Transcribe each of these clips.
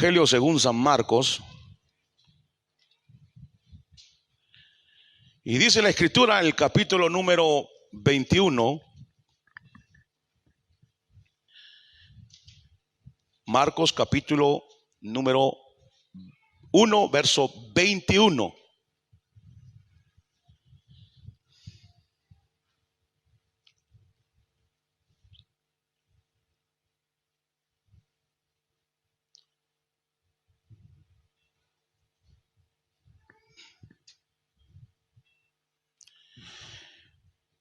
Evangelio según San Marcos. Y dice la Escritura en el capítulo número 21, Marcos capítulo número 1, verso 21.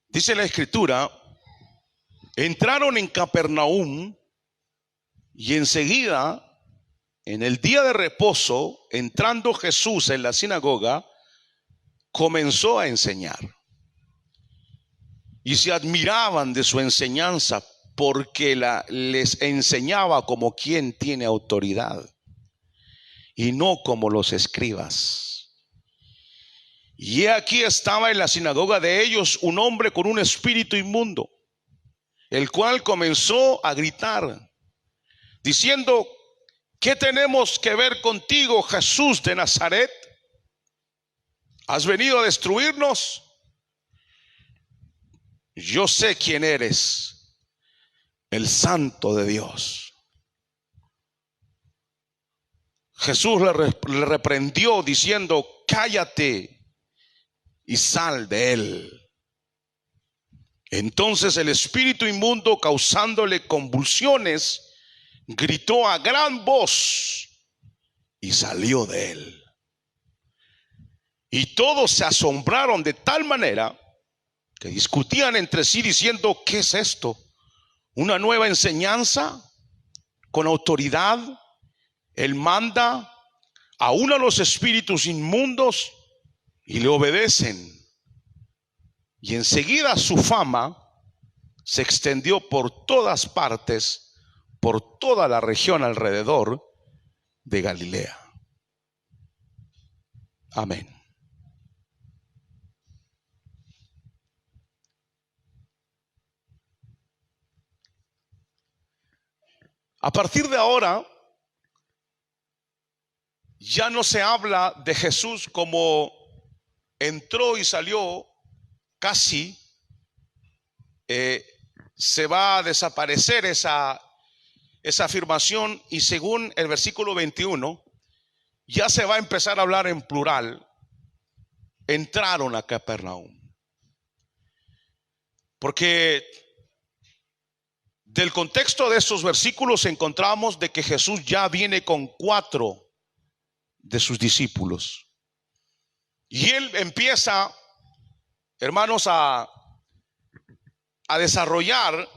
Dice la Escritura: entraron en Capernaum y enseguida, en el día de reposo, entrando Jesús en la sinagoga, comenzó a enseñar. Y se admiraban de su enseñanza, porque les enseñaba como quien tiene autoridad y no como los escribas. Y he aquí estaba en la sinagoga de ellos un hombre con un espíritu inmundo, el cual comenzó a gritar, diciendo: ¿qué tenemos que ver contigo, Jesús de Nazaret? ¿Has venido a destruirnos? Yo sé quién eres, el Santo de Dios. Jesús le reprendió diciendo: cállate y sal de él. Entonces el espíritu inmundo, causándole convulsiones, gritó a gran voz y salió de él. Y todos se asombraron de tal manera que discutían entre sí diciendo: ¿qué es esto? ¿Una nueva enseñanza? Con autoridad él manda aún a los espíritus inmundos y le obedecen. Y enseguida su fama se extendió por todas partes, por toda la región alrededor de Galilea. Amén. A partir de ahora, ya no se habla de Jesús como entró y salió casi. Se va a desaparecer esa afirmación, y según el versículo 21, ya se va a empezar a hablar en plural. Entraron a Capernaum. Porque del contexto de estos versículos encontramos de que Jesús ya viene con 4 de sus discípulos. Y él empieza, hermanos, a desarrollar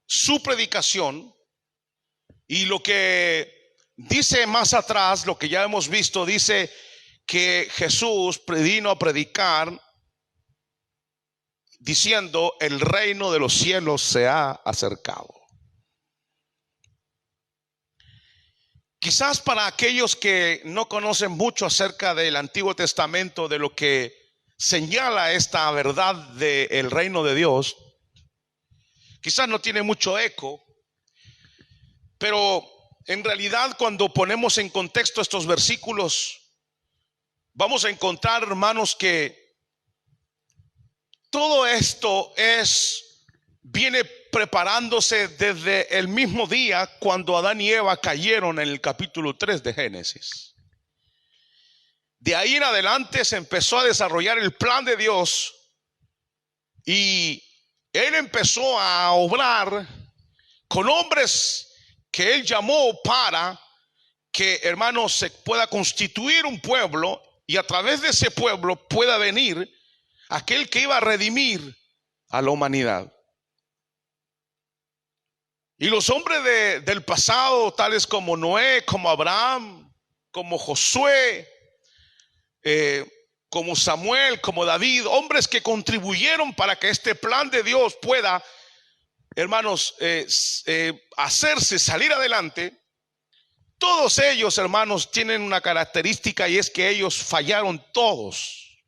su predicación. Y lo que dice más atrás, lo que ya hemos visto, dice que Jesús vino a predicar diciendo: el reino de los cielos se ha acercado. Quizás para aquellos que no conocen mucho acerca del Antiguo Testamento, de lo que señala esta verdad del reino de Dios, quizás no tiene mucho eco. Pero en realidad, cuando ponemos en contexto estos versículos, vamos a encontrar, hermanos, que todo esto viene preparándose desde el mismo día cuando Adán y Eva cayeron en el capítulo 3 de Génesis. De ahí en adelante se empezó a desarrollar el plan de Dios, y Él empezó a obrar con hombres que Él llamó para que, hermanos, se pueda constituir un pueblo, y a través de ese pueblo pueda venir aquel que iba a redimir a la humanidad. Y los hombres del pasado, tales como Noé, como Abraham, como Josué, como Samuel, como David, hombres que contribuyeron para que este plan de Dios pueda, hermanos, hacerse salir adelante. Todos ellos, hermanos, tienen una característica, y es que ellos fallaron todos.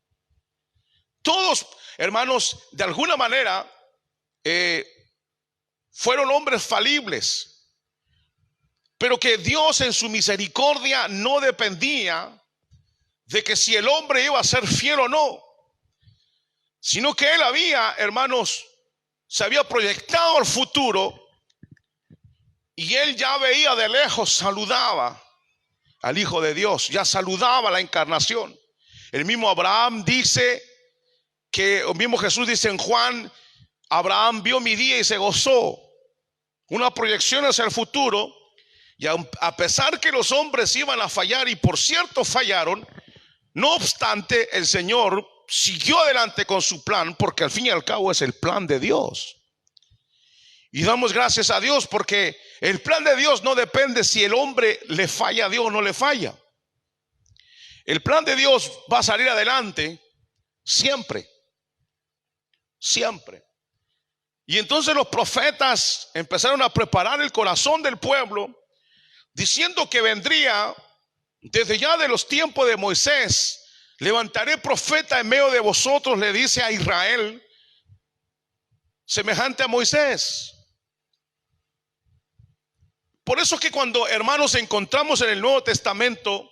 Todos, hermanos, de alguna manera fueron hombres falibles. pero que Dios en su misericordia no dependía de que si el hombre iba a ser fiel o no, sino que él había, hermanos, se había proyectado al futuro y él ya veía de lejos, saludaba al Hijo de Dios, ya saludaba la encarnación. El mismo Abraham dice que, el mismo Jesús dice en Juan, Abraham vio mi día y se gozó. Una proyección hacia el futuro. Y a pesar que los hombres iban a fallar, y por cierto fallaron, no obstante el Señor siguió adelante con su plan, porque al fin y al cabo es el plan de Dios. Y damos gracias a Dios porque el plan de Dios no depende si el hombre le falla a Dios o no le falla. El plan de Dios va a salir adelante siempre, siempre. Y entonces los profetas empezaron a preparar el corazón del pueblo, diciendo que vendría desde ya de los tiempos de Moisés. Levantaré profeta en medio de vosotros, le dice a Israel, semejante a Moisés. Por eso es que cuando, hermanos, encontramos en el Nuevo Testamento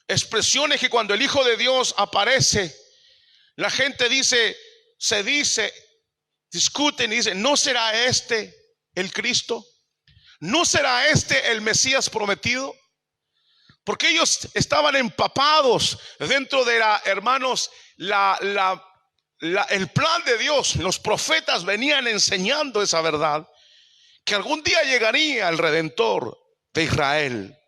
expresiones que cuando el Hijo de Dios aparece, la gente dice, se dice, discuten y dicen, ¿no será este el Cristo? ¿No será este el Mesías prometido? Porque ellos estaban empapados dentro de hermanos, el plan de Dios. Los profetas venían enseñando esa verdad, que algún día llegaría el Redentor de Israel.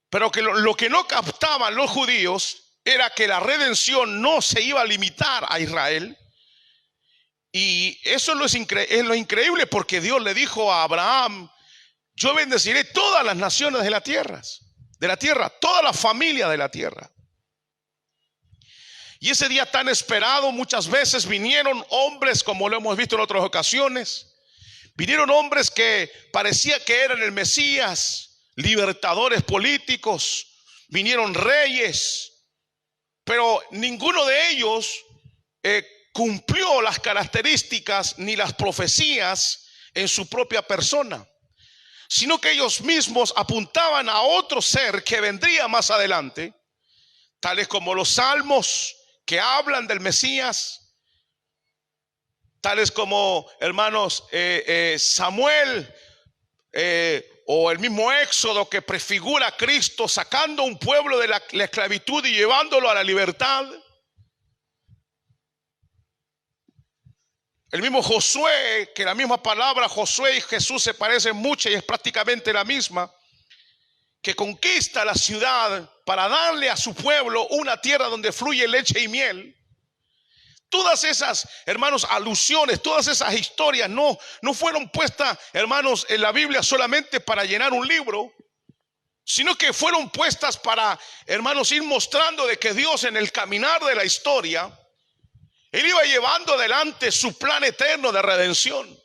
Pero que lo que no captaban los judíos era que la redención no se iba a limitar a Israel. Y eso es lo increíble, porque Dios le dijo a Abraham, yo bendeciré todas las naciones de la tierra, toda la familia de la tierra. Y ese día tan esperado, muchas veces vinieron hombres, como lo hemos visto en otras ocasiones. Vinieron hombres que parecía que eran el Mesías, libertadores políticos, vinieron reyes, pero ninguno de ellos cumplió las características ni las profecías en su propia persona, sino que ellos mismos apuntaban a otro ser que vendría más adelante, tales como los salmos que hablan del Mesías, tales como, hermanos, Samuel o el mismo Éxodo, que prefigura a Cristo sacando un pueblo de la esclavitud y llevándolo a la libertad. El mismo Josué, que la misma palabra Josué y Jesús se parecen mucho y es prácticamente la misma, que conquista la ciudad para darle a su pueblo una tierra donde fluye leche y miel. Todas esas, hermanos, alusiones, todas esas historias no fueron puestas, hermanos, en la Biblia solamente para llenar un libro, sino que fueron puestas para, hermanos, ir mostrando de que Dios, en el caminar de la historia, Él iba llevando adelante su plan eterno de redención.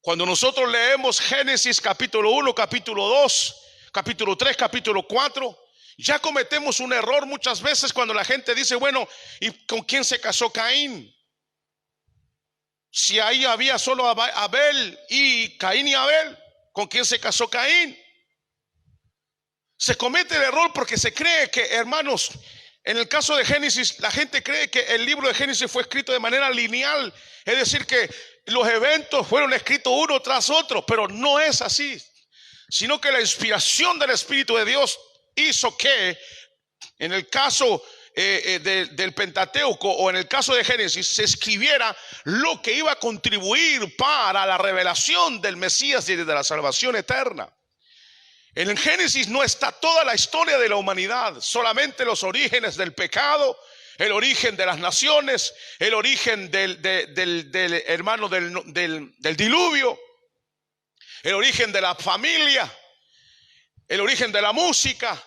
Cuando nosotros leemos Génesis capítulo 1, capítulo 2, capítulo 3, capítulo 4, ya cometemos un error muchas veces cuando la gente dice, bueno, ¿y con quién se casó Caín? Si ahí había solo Abel y Caín y Abel, ¿con quién se casó Caín? Se comete el error porque se cree que, hermanos, en el caso de Génesis, la gente cree que el libro de Génesis fue escrito de manera lineal, es decir, que los eventos fueron escritos uno tras otro, pero no es así, sino que la inspiración del Espíritu de Dios hizo que, en el caso del Pentateuco o en el caso de Génesis, se escribiera lo que iba a contribuir para la revelación del Mesías y de la salvación eterna. En el Génesis no está toda la historia de la humanidad, solamente los orígenes del pecado, el origen de las naciones, el origen del diluvio, el origen de la familia, el origen de la música,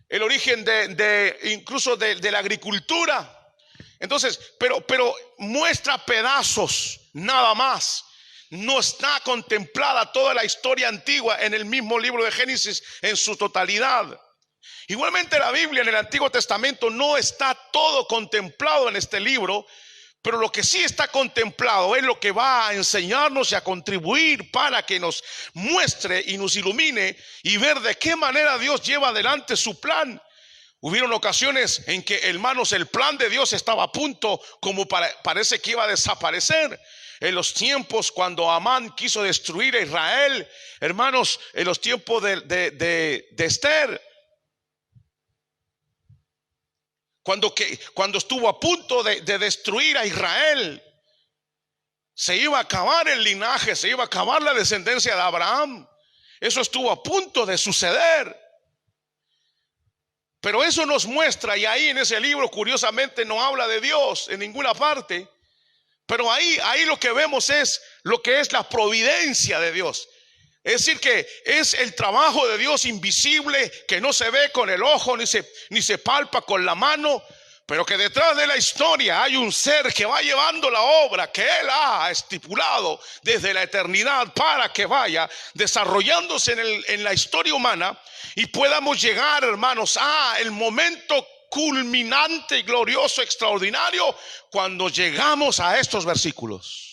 el origen incluso de la agricultura. Entonces, pero muestra pedazos nada más. No está contemplada toda la historia antigua en el mismo libro de Génesis en su totalidad. Igualmente la Biblia en el Antiguo Testamento no está todo contemplado en este libro, Pero lo que sí está contemplado es lo que va a enseñarnos y a contribuir para que nos muestre y nos ilumine y ver de qué manera Dios lleva adelante su plan. Hubieron ocasiones en que, hermanos, el plan de Dios estaba a punto, como parece que iba a desaparecer. En los tiempos cuando Amán quiso destruir a Israel, hermanos, en los tiempos de Esther, cuando estuvo a punto de destruir a Israel, se iba a acabar el linaje, se iba a acabar la descendencia de Abraham. Eso estuvo a punto de suceder. Pero eso nos muestra, y ahí en ese libro curiosamente no habla de Dios en ninguna parte, pero ahí lo que vemos es lo que es la providencia de Dios. Es decir, que es el trabajo de Dios invisible, que no se ve con el ojo ni se palpa con la mano, pero que detrás de la historia hay un ser que va llevando la obra que Él ha estipulado desde la eternidad para que vaya desarrollándose en la historia humana y podamos llegar, hermanos, a el momento culminante y glorioso, extraordinario, cuando llegamos a estos versículos.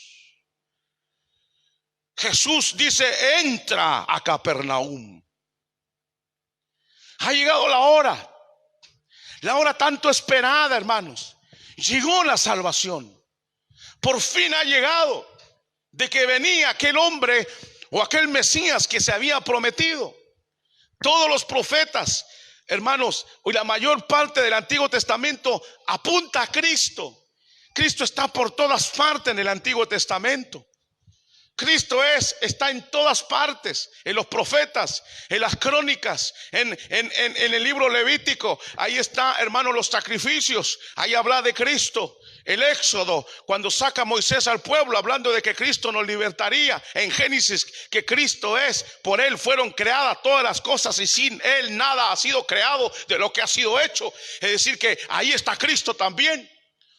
Jesús dice: entra a Capernaum. Ha llegado la hora tanto esperada, hermanos. Llegó la salvación. Por fin ha llegado, de que venía aquel hombre o aquel Mesías que se había prometido. Todos los profetas, hermanos, y la mayor parte del Antiguo Testamento apunta a Cristo. Cristo está por todas partes en el Antiguo Testamento. Cristo está en todas partes, en los profetas, en las crónicas, en el libro Levítico. Ahí está, hermanos, los sacrificios. Ahí habla de Cristo. El Éxodo, cuando saca Moisés al pueblo, hablando de que Cristo nos libertaría. En Génesis, que Cristo es, por Él fueron creadas todas las cosas y sin Él nada ha sido creado de lo que ha sido hecho. Es decir, que ahí está Cristo también.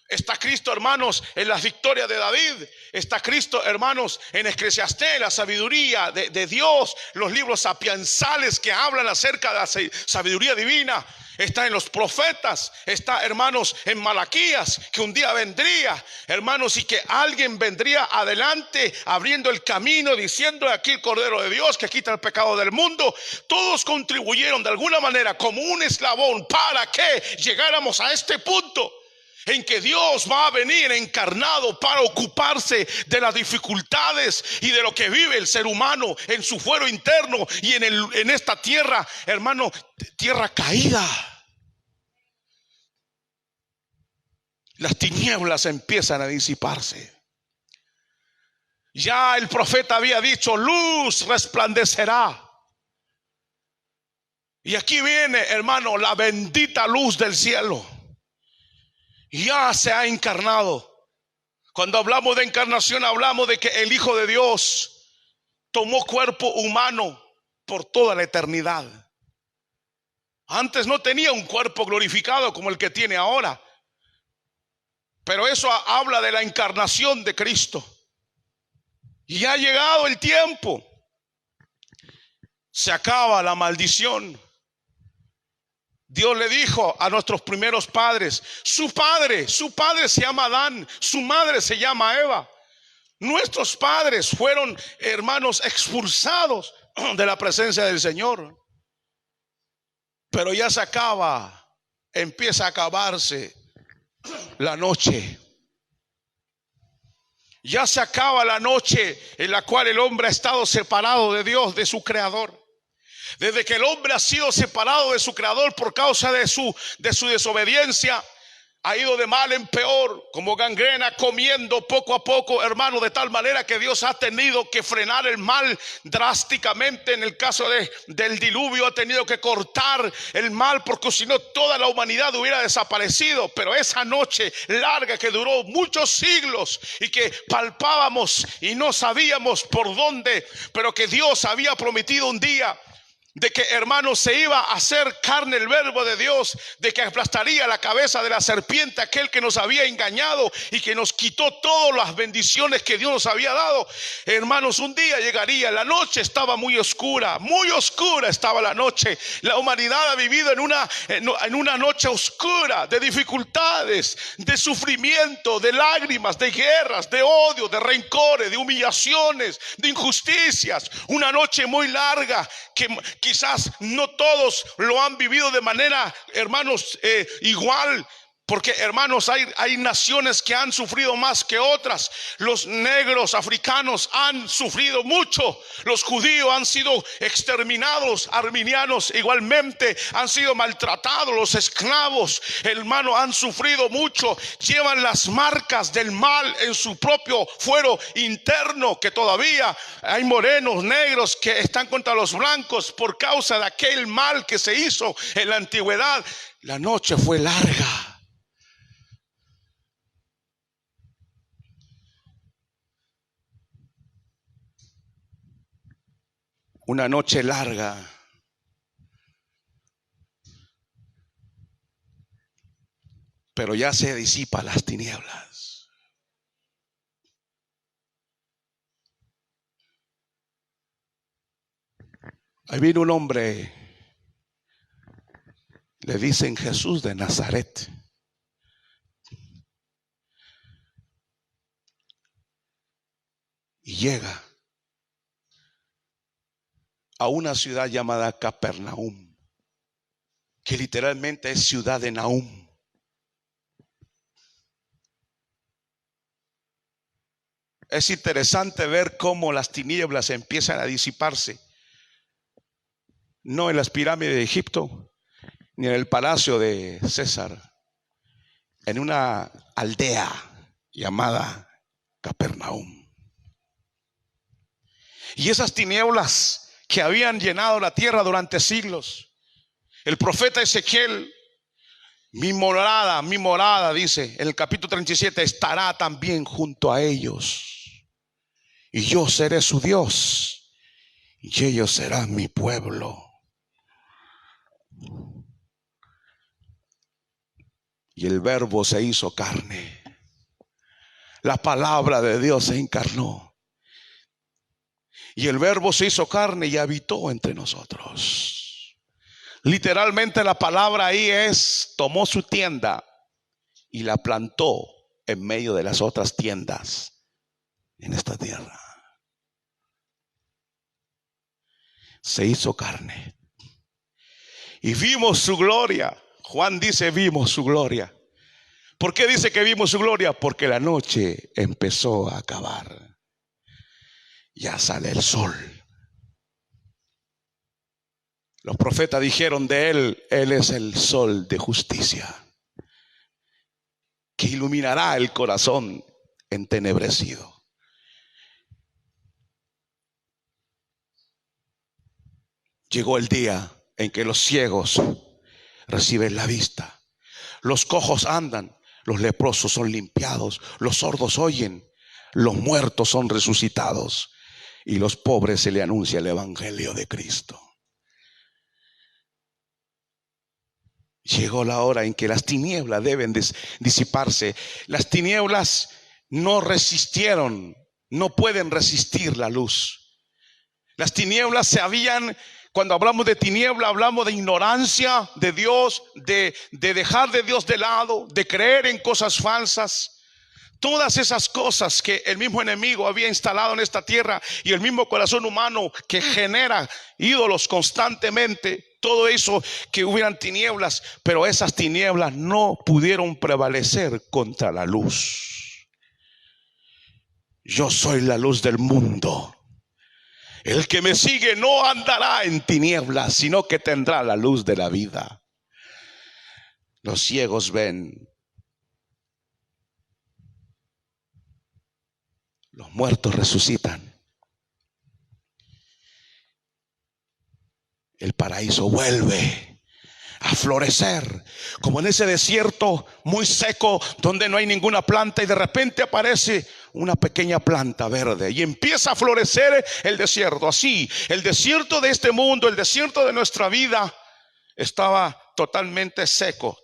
Está Cristo, hermanos, en las victorias de David. Está Cristo, hermanos, en Eclesiastés, la sabiduría de Dios, los libros sapiensales que hablan acerca de la sabiduría divina. Está en los profetas. Está, hermanos, en Malaquías, que un día vendría, hermanos, y que alguien vendría adelante abriendo el camino, diciendo: aquí el Cordero de Dios que quita el pecado del mundo. Todos contribuyeron de alguna manera como un eslabón para que llegáramos a este punto en que Dios va a venir encarnado para ocuparse de las dificultades y de lo que vive el ser humano en su fuero interno y en esta tierra, hermano, tierra caída. Las tinieblas empiezan a disiparse. Ya el profeta había dicho: luz resplandecerá. Y aquí viene, hermano, la bendita luz del cielo. Ya se ha encarnado. Cuando hablamos de encarnación, hablamos de que el Hijo de Dios tomó cuerpo humano por toda la eternidad. Antes no tenía un cuerpo glorificado como el que tiene ahora, pero eso habla de la encarnación de Cristo. Y ha llegado el tiempo. Se acaba la maldición. Dios le dijo a nuestros primeros padres: su padre se llama Adán, su madre se llama Eva. Nuestros padres fueron, hermanos, expulsados de la presencia del Señor. Pero ya se acaba, empieza a acabarse la noche. Ya se acaba la noche en la cual el hombre ha estado separado de Dios, de su creador. Desde que el hombre ha sido separado de su creador por causa de su desobediencia, ha ido de mal en peor, como gangrena, comiendo poco a poco, hermano, de tal manera que Dios ha tenido que frenar el mal drásticamente. En el caso del diluvio ha tenido que cortar el mal, porque si no toda la humanidad hubiera desaparecido. Pero esa noche larga que duró muchos siglos y que palpábamos y no sabíamos por dónde, pero que Dios había prometido un día de que, hermanos, se iba a hacer carne el verbo de Dios, de que aplastaría la cabeza de la serpiente, aquel que nos había engañado y que nos quitó todas las bendiciones que Dios nos había dado. Hermanos, un día llegaría, la noche estaba muy oscura estaba la noche. La humanidad ha vivido en una noche oscura de dificultades, de sufrimiento, de lágrimas, de guerras, de odio, de rencores, de humillaciones, de injusticias. Una noche muy larga que quizás no todos lo han vivido de manera, hermanos, igual. Porque, hermanos, hay naciones que han sufrido más que otras. Los negros africanos han sufrido mucho. Los judíos han sido exterminados. Arminianos igualmente han sido maltratados. Los esclavos, hermano, han sufrido mucho. Llevan las marcas del mal en su propio fuero interno, que todavía hay morenos, negros que están contra los blancos por causa de aquel mal que se hizo en la antigüedad. La noche fue larga. Una noche larga. Pero ya se disipa las tinieblas. Ahí vino un hombre, le dicen Jesús de Nazaret. Y llega a una ciudad llamada Capernaum, que literalmente es ciudad de Nahum. Es interesante ver cómo las tinieblas empiezan a disiparse. No en las pirámides de Egipto, ni en el palacio de César, en una aldea llamada Capernaum. Y esas tinieblas que habían llenado la tierra durante siglos, el profeta Ezequiel: mi morada, dice en el capítulo 37, estará también junto a ellos, y yo seré su Dios, y ellos serán mi pueblo. Y el verbo se hizo carne. La palabra de Dios se encarnó. Y el verbo se hizo carne y habitó entre nosotros. Literalmente la palabra ahí es: tomó su tienda y la plantó en medio de las otras tiendas en esta tierra. Se hizo carne y vimos su gloria. Juan dice: vimos su gloria. ¿Por qué dice que vimos su gloria? Porque la noche empezó a acabar. Ya sale el sol. Los profetas dijeron de él: él es el sol de justicia, que iluminará el corazón entenebrecido. Llegó el día en que los ciegos reciben la vista, los cojos andan, los leprosos son limpiados, los sordos oyen, los muertos son resucitados, y los pobres se le anuncia el evangelio de Cristo. Llegó la hora en que las tinieblas deben disiparse. Las tinieblas no resistieron, no pueden resistir la luz. Las tinieblas cuando hablamos de tiniebla, hablamos de ignorancia de Dios, de dejar de Dios de lado, de creer en cosas falsas. Todas esas cosas que el mismo enemigo había instalado en esta tierra, y el mismo corazón humano que genera ídolos constantemente, todo eso, que hubieran tinieblas, pero esas tinieblas no pudieron prevalecer contra la luz. Yo soy la luz del mundo. El que me sigue no andará en tinieblas, sino que tendrá la luz de la vida. Los ciegos ven, los muertos resucitan, el paraíso vuelve a florecer, como en ese desierto muy seco donde no hay ninguna planta, y de repente aparece una pequeña planta verde y empieza a florecer el desierto. Así, el desierto de este mundo, el desierto de nuestra vida estaba totalmente seco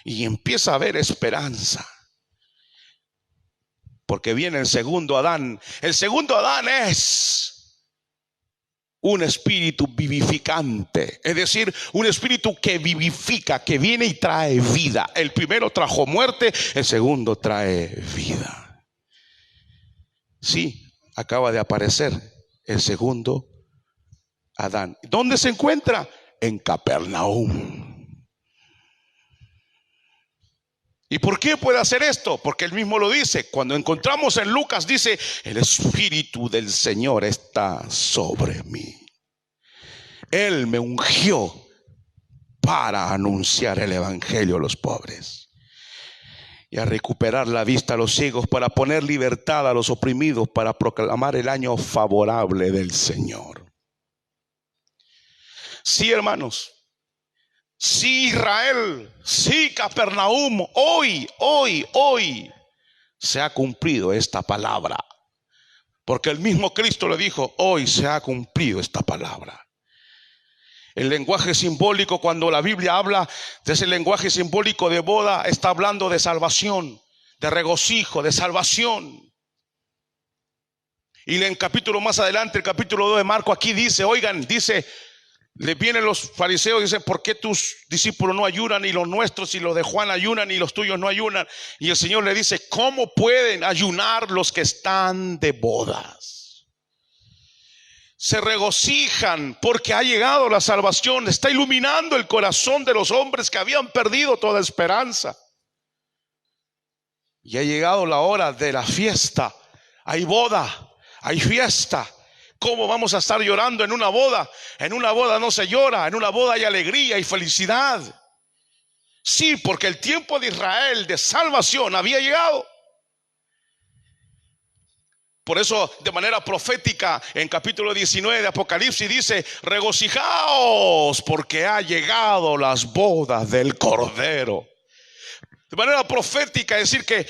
y empieza a haber esperanza. Porque viene el segundo Adán. El segundo Adán es un espíritu vivificante, es decir, un espíritu que vivifica, que viene y trae vida. El primero trajo muerte, el segundo trae vida. Sí, acaba de aparecer el segundo Adán. ¿Dónde se encuentra? En Capernaum. ¿Y por qué puede hacer esto? Porque él mismo lo dice. Cuando encontramos en Lucas dice: el Espíritu del Señor está sobre mí. Él me ungió para anunciar el evangelio a los pobres y a recuperar la vista a los ciegos, para poner libertad a los oprimidos, para proclamar el año favorable del Señor. Sí, hermanos. Sí, Israel, sí, Capernaum, hoy se ha cumplido esta palabra. Porque el mismo Cristo le dijo: hoy se ha cumplido esta palabra. El lenguaje simbólico, cuando la Biblia habla de ese lenguaje simbólico de boda, está hablando de salvación, de regocijo, de salvación. Y en capítulo más adelante, el capítulo 2 de Marcos, aquí dice, oigan, dice, le vienen los fariseos y dicen: ¿por qué tus discípulos no ayunan y los nuestros y los de Juan ayunan y los tuyos no ayunan? Y el Señor le dice: ¿cómo pueden ayunar los que están de bodas? Se regocijan porque ha llegado la salvación, está iluminando el corazón de los hombres que habían perdido toda esperanza. Y ha llegado la hora de la fiesta. Hay boda, hay fiesta. ¿Cómo vamos a estar llorando en una boda? En una boda no se llora, en una boda hay alegría y felicidad. Sí, porque el tiempo de Israel de salvación había llegado. Por eso, de manera profética, en capítulo 19 de Apocalipsis dice: regocijaos porque ha llegado las bodas del Cordero. De manera profética, es decir que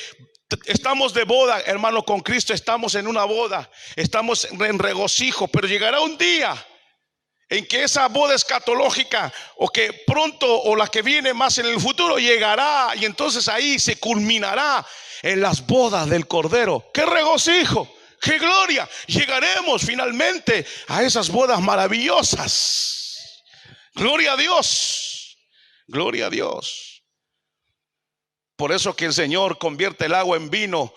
estamos de boda, hermano, con Cristo. Estamos en una boda, estamos en regocijo. Pero llegará un día en que esa boda escatológica, o que pronto, o la que viene más en el futuro, llegará. Y entonces ahí se culminará en las bodas del Cordero. ¡Qué regocijo! ¡Qué gloria! Llegaremos finalmente a esas bodas maravillosas. Gloria a Dios. Gloria a Dios. Por eso que el Señor convierte el agua en vino,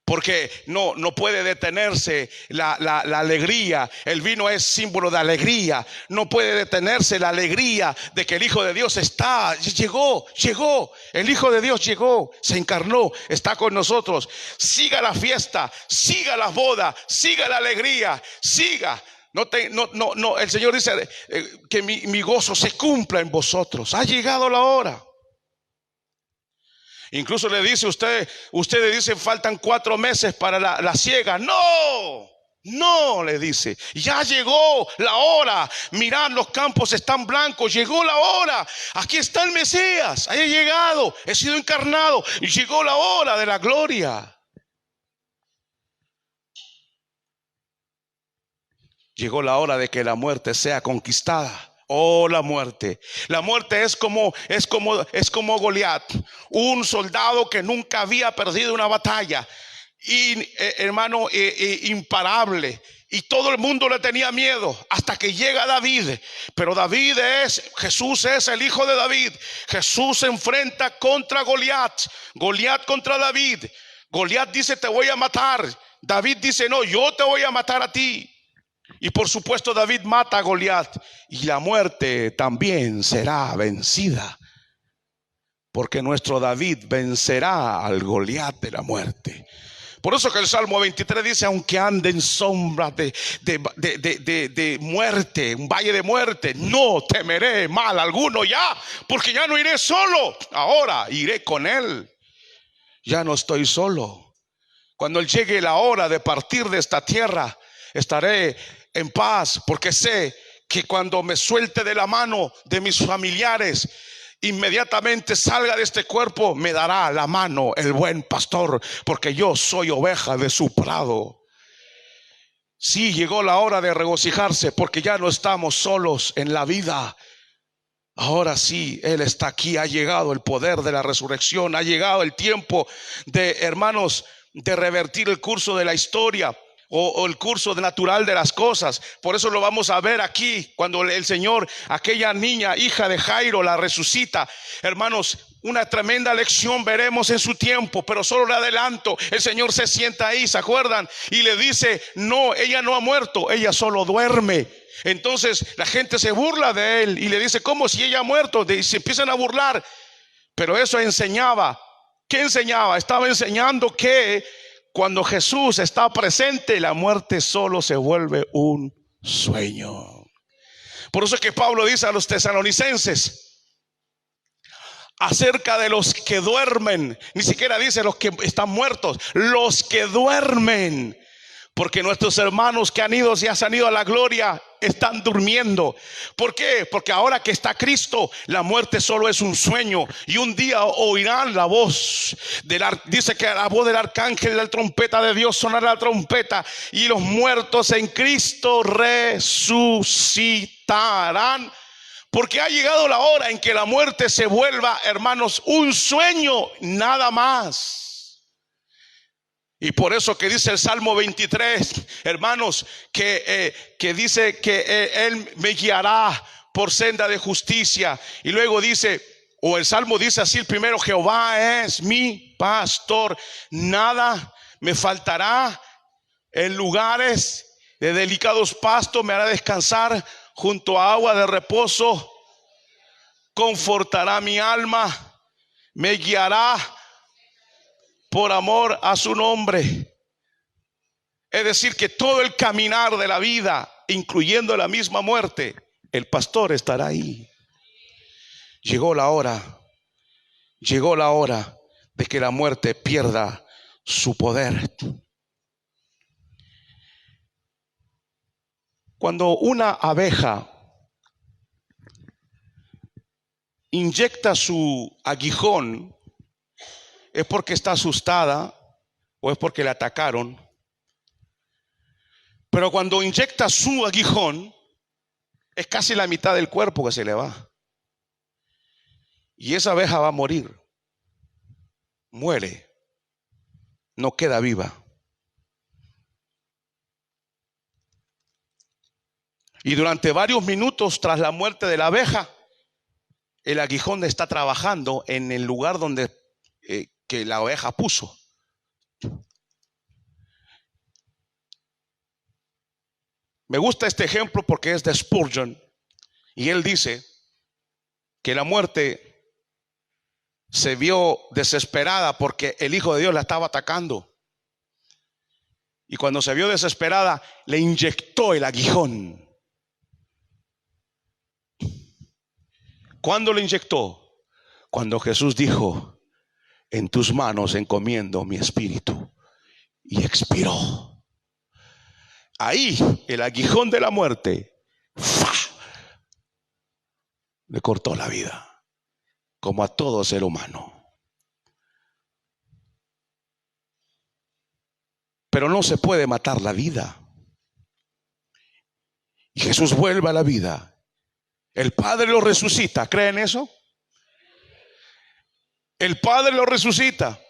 porque no puede detenerse la alegría. El vino es símbolo de alegría. No puede detenerse la alegría de que el Hijo de Dios llegó. El Hijo de Dios llegó, se encarnó, está con nosotros. Siga la fiesta, siga la boda, siga la alegría, siga. El Señor dice que mi gozo se cumpla en vosotros. Ha llegado la hora. Incluso le dice ustedes dicen: faltan 4 meses para la siega. No, le dice, ya llegó la hora. Mirad, los campos están blancos. Llegó la hora. Aquí está el Mesías. Ha llegado, he sido encarnado y llegó la hora de la gloria. Llegó la hora de que la muerte sea conquistada. Oh, la muerte. La muerte es como Goliat, un soldado que nunca había perdido una batalla. Y hermano, imparable. Y todo el mundo le tenía miedo hasta que llega David. Pero Jesús es el hijo de David. Jesús se enfrenta contra Goliat. Goliat contra David. Goliat dice: te voy a matar. David dice: no, yo te voy a matar a ti. Y por supuesto David mata a Goliat. Y la muerte también será vencida, porque nuestro David vencerá al Goliat de la muerte. Por eso que el Salmo 23 dice: aunque ande en sombra de muerte, un valle de muerte, no temeré mal alguno ya, porque ya no iré solo, ahora iré con él. Ya no estoy solo. Cuando llegue la hora de partir de esta tierra, estaré en paz, porque sé que cuando me suelte de la mano de mis familiares inmediatamente salga de este cuerpo, me dará la mano el buen pastor, porque yo soy oveja de su prado. Sí, llegó la hora de regocijarse, porque ya no estamos solos en la vida. Ahora sí, Él está aquí. Ha llegado el poder de la resurrección. Ha llegado el tiempo de, hermanos, de revertir el curso de la historia o el curso natural de las cosas. Por eso lo vamos a ver aquí cuando el Señor, aquella niña, hija de Jairo, la resucita. Hermanos, una tremenda lección veremos en su tiempo, pero solo le adelanto, el Señor se sienta ahí, ¿se acuerdan? Y le dice, no, ella no ha muerto, ella solo duerme. Entonces la gente se burla de él y le dice, ¿cómo si ella ha muerto? Y se empiezan a burlar. Pero eso enseñaba. ¿Qué enseñaba? Estaba enseñando que cuando Jesús está presente, la muerte solo se vuelve un sueño. Por eso es que Pablo dice a los tesalonicenses acerca de los que duermen, ni siquiera dice los que están muertos, los que duermen. Porque nuestros hermanos que han ido, ya se han ido a la gloria, están durmiendo. ¿Por qué? Porque ahora que está Cristo, la muerte solo es un sueño. Y un día oirán la voz dice que la voz del arcángel de la trompeta de Dios sonará la trompeta, y los muertos en Cristo resucitarán. Porque ha llegado la hora en que la muerte se vuelva, hermanos, un sueño, nada más. Y por eso que dice el Salmo 23, hermanos, que dice que Él me guiará por senda de justicia. Y luego dice, o el Salmo dice así, el primero, Jehová es mi pastor, nada me faltará. En lugares de delicados pastos me hará descansar, junto a agua de reposo confortará mi alma, me guiará por amor a su nombre. Es decir, que todo el caminar de la vida, incluyendo la misma muerte, el pastor estará ahí. Llegó la hora de que la muerte pierda su poder. Cuando una abeja inyecta su aguijón, es porque está asustada o es porque le atacaron. Pero cuando inyecta su aguijón, es casi la mitad del cuerpo que se le va. Y esa abeja va a morir. Muere. No queda viva. Y durante varios minutos tras la muerte de la abeja, el aguijón está trabajando en el lugar donde que la abeja puso. Me gusta este ejemplo porque es de Spurgeon, y él dice que la muerte se vio desesperada porque el Hijo de Dios la estaba atacando, y cuando se vio desesperada le inyectó el aguijón. ¿Cuándo le inyectó? Cuando Jesús dijo, en tus manos encomiendo mi espíritu, y expiró. Ahí el aguijón de la muerte ¡fa!, le cortó la vida, como a todo ser humano. Pero no se puede matar la vida. Y Jesús vuelve a la vida. El Padre lo resucita. ¿Creen eso? El Padre lo resucita.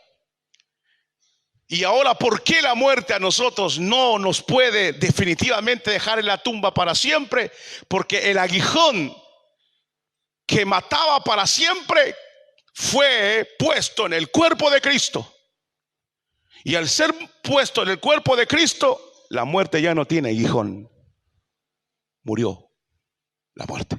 Y ahora, ¿por qué la muerte a nosotros no nos puede definitivamente dejar en la tumba para siempre? Porque el aguijón que mataba para siempre fue puesto en el cuerpo de Cristo. Y al ser puesto en el cuerpo de Cristo, la muerte ya no tiene aguijón. Murió la muerte.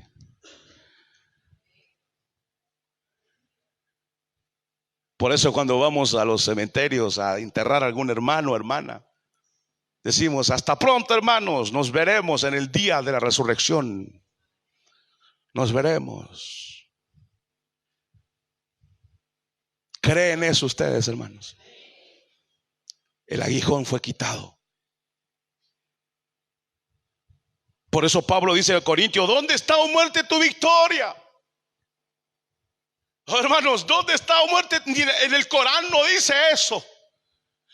Por eso cuando vamos a los cementerios a enterrar a algún hermano o hermana, decimos, hasta pronto, hermanos, nos veremos en el día de la resurrección. Nos veremos. ¿Creen eso ustedes, hermanos? El aguijón fue quitado. Por eso Pablo dice a Corintios, ¿dónde está, oh muerte, tu victoria? Oh, hermanos, ¿dónde está la muerte? Ni en el Corán no dice eso.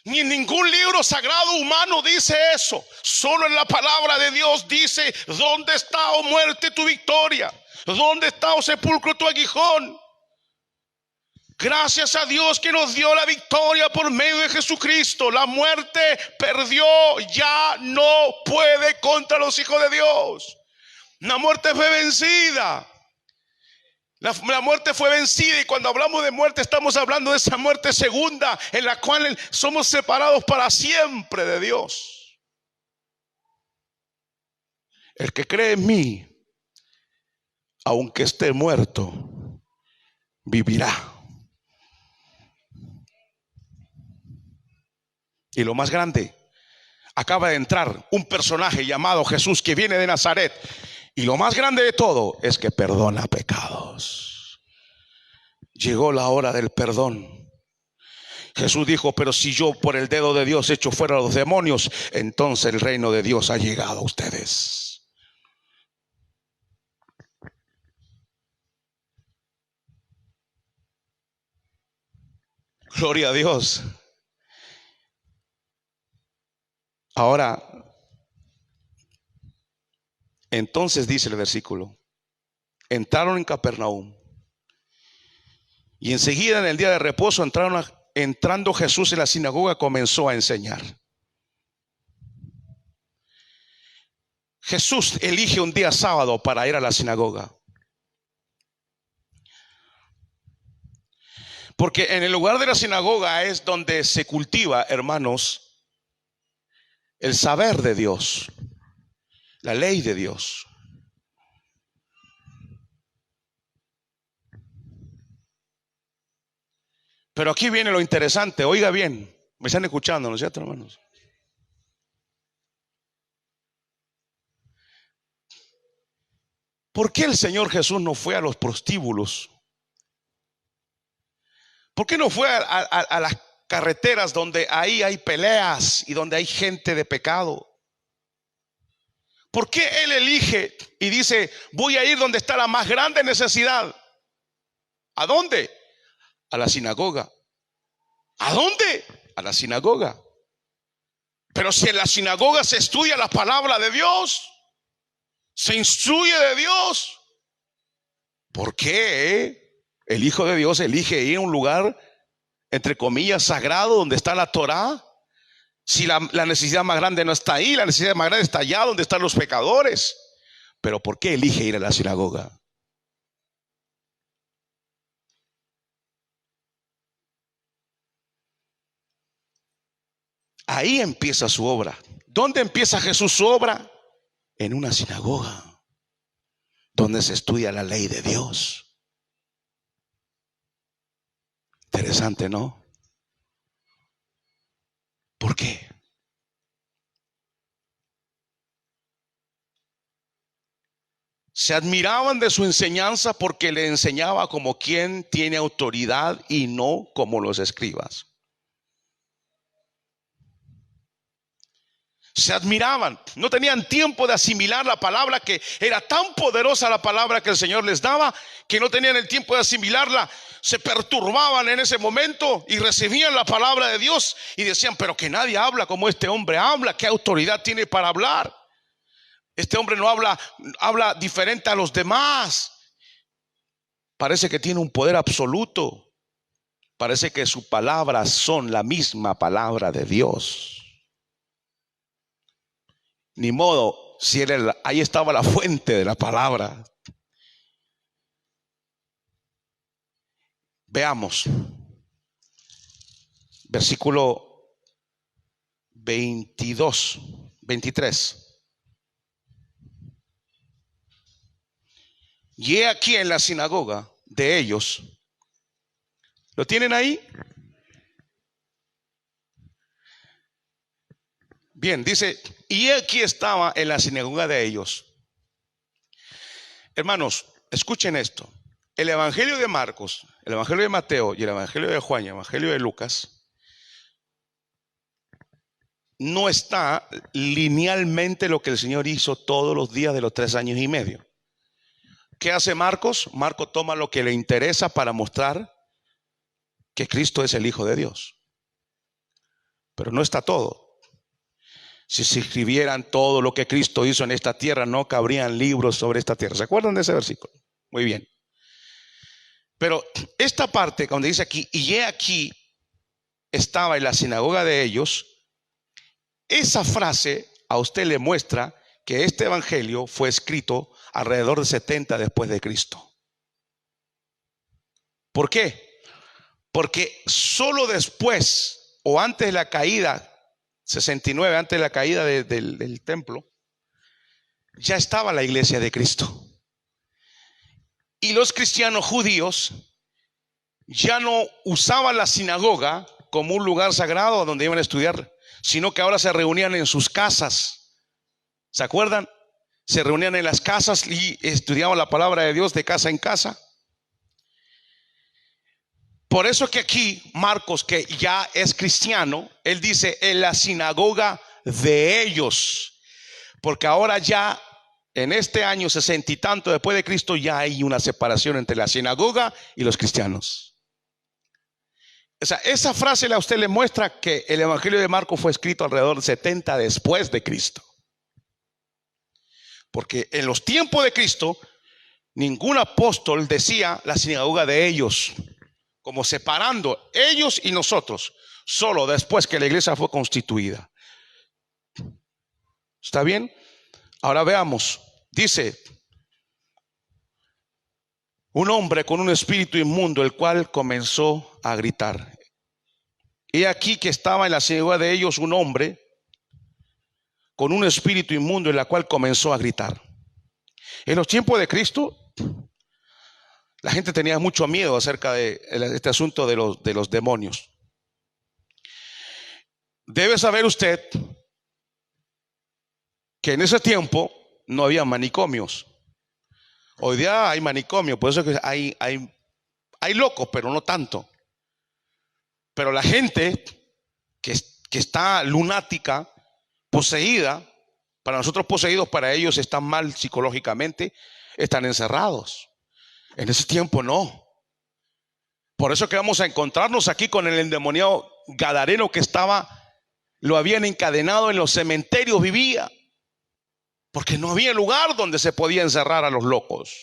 Ni en ningún libro sagrado humano dice eso. Solo en la palabra de Dios dice: ¿dónde está, oh muerte, tu victoria? ¿Dónde está, oh sepulcro, tu aguijón? Gracias a Dios que nos dio la victoria por medio de Jesucristo. La muerte perdió, ya no puede contra los hijos de Dios. La muerte fue vencida. La muerte fue vencida, y cuando hablamos de muerte estamos hablando de esa muerte segunda, en la cual somos separados para siempre de Dios. El que cree en mí, aunque esté muerto, vivirá. Y lo más grande, acaba de entrar un personaje llamado Jesús, que viene de Nazaret, y lo más grande de todo es que perdona pecados. Llegó la hora del perdón. Jesús dijo: pero si yo por el dedo de Dios echo fuera a los demonios, entonces el reino de Dios ha llegado a ustedes. Gloria a Dios. Ahora, entonces dice el versículo: entraron en Capernaum, y enseguida, en el día de reposo, entrando Jesús en la sinagoga, comenzó a enseñar. Jesús elige un día sábado para ir a la sinagoga, porque en el lugar de la sinagoga es donde se cultiva, hermanos, el saber de Dios, la ley de Dios. Pero aquí viene lo interesante. Oiga bien, me están escuchando, ¿no es cierto, hermanos? ¿Por qué el Señor Jesús no fue a los prostíbulos? ¿Por qué no fue a las carreteras donde ahí hay peleas y donde hay gente de pecado? ¿Por qué Él elige y dice: voy a ir donde está la más grande necesidad? ¿A dónde? A la sinagoga. ¿A dónde? A la sinagoga. Pero si en la sinagoga se estudia la palabra de Dios, se instruye de Dios, ¿por qué el Hijo de Dios elige ir a un lugar, entre comillas, sagrado, donde está la Torá? Si la necesidad más grande no está ahí, la necesidad más grande está allá donde están los pecadores. Pero ¿por qué elige ir a la sinagoga? Ahí empieza su obra. ¿Dónde empieza Jesús su obra? En una sinagoga, donde se estudia la ley de Dios. Interesante, ¿no? ¿Por qué? Se admiraban de su enseñanza porque le enseñaba como quien tiene autoridad y no como los escribas. Se admiraban, no tenían tiempo de asimilar la palabra, que era tan poderosa la palabra que el Señor les daba, que no tenían el tiempo de asimilarla. Se perturbaban en ese momento y recibían la palabra de Dios y decían: pero que nadie habla como este hombre habla. ¿Qué autoridad tiene para hablar? Este hombre no habla diferente a los demás. Parece que tiene un poder absoluto. Parece que sus palabras son la misma palabra de Dios. Ni modo, si ahí estaba la fuente de la palabra. Veamos. Versículo 23. Y he aquí en la sinagoga de ellos. ¿Lo tienen ahí? Bien, dice: y aquí estaba en la sinagoga de ellos. Hermanos, escuchen esto. El evangelio de Marcos, el evangelio de Mateo y el evangelio de Juan y el evangelio de Lucas no está linealmente lo que el Señor hizo todos los días de los 3 años y medio. ¿Qué hace Marcos? Marcos toma lo que le interesa para mostrar que Cristo es el Hijo de Dios. Pero no está todo. Si se escribieran todo lo que Cristo hizo en esta tierra, no cabrían libros sobre esta tierra. ¿Se acuerdan de ese versículo? Muy bien. Pero esta parte, cuando dice aquí, y he aquí estaba en la sinagoga de ellos, esa frase a usted le muestra que este evangelio fue escrito alrededor de 70 después de Cristo. ¿Por qué? Porque solo después o antes de la caída, 69, antes de la caída del templo, ya estaba la iglesia de Cristo. Y los cristianos judíos ya no usaban la sinagoga como un lugar sagrado donde iban a estudiar, sino que ahora se reunían en sus casas. ¿Se acuerdan? Se reunían en las casas y estudiaban la palabra de Dios de casa en casa. Por eso que aquí Marcos, que ya es cristiano, él dice en la sinagoga de ellos, porque ahora ya en este año 60 y tanto después de Cristo ya hay una separación entre la sinagoga y los cristianos. O sea, esa frase a usted le muestra que el evangelio de Marcos fue escrito alrededor de 70 después de Cristo. Porque en los tiempos de Cristo ningún apóstol decía la sinagoga de ellos, como separando ellos y nosotros, solo después que la iglesia fue constituida. ¿Está bien? Ahora veamos, dice, un hombre con un espíritu inmundo, el cual comenzó a gritar. He aquí que estaba en la sinagoga de ellos un hombre con un espíritu inmundo, en la cual comenzó a gritar. En los tiempos de Cristo, la gente tenía mucho miedo acerca de este asunto de los demonios. Debe saber usted que en ese tiempo no había manicomios. Hoy día hay manicomios, por eso que hay locos, pero no tanto. Pero la gente que está lunática, poseída, para nosotros poseídos, para ellos están mal psicológicamente, están encerrados. En ese tiempo no. Por eso que vamos a encontrarnos aquí con el endemoniado gadareno que lo habían encadenado en los cementerios, vivía. Porque no había lugar donde se podía encerrar a los locos.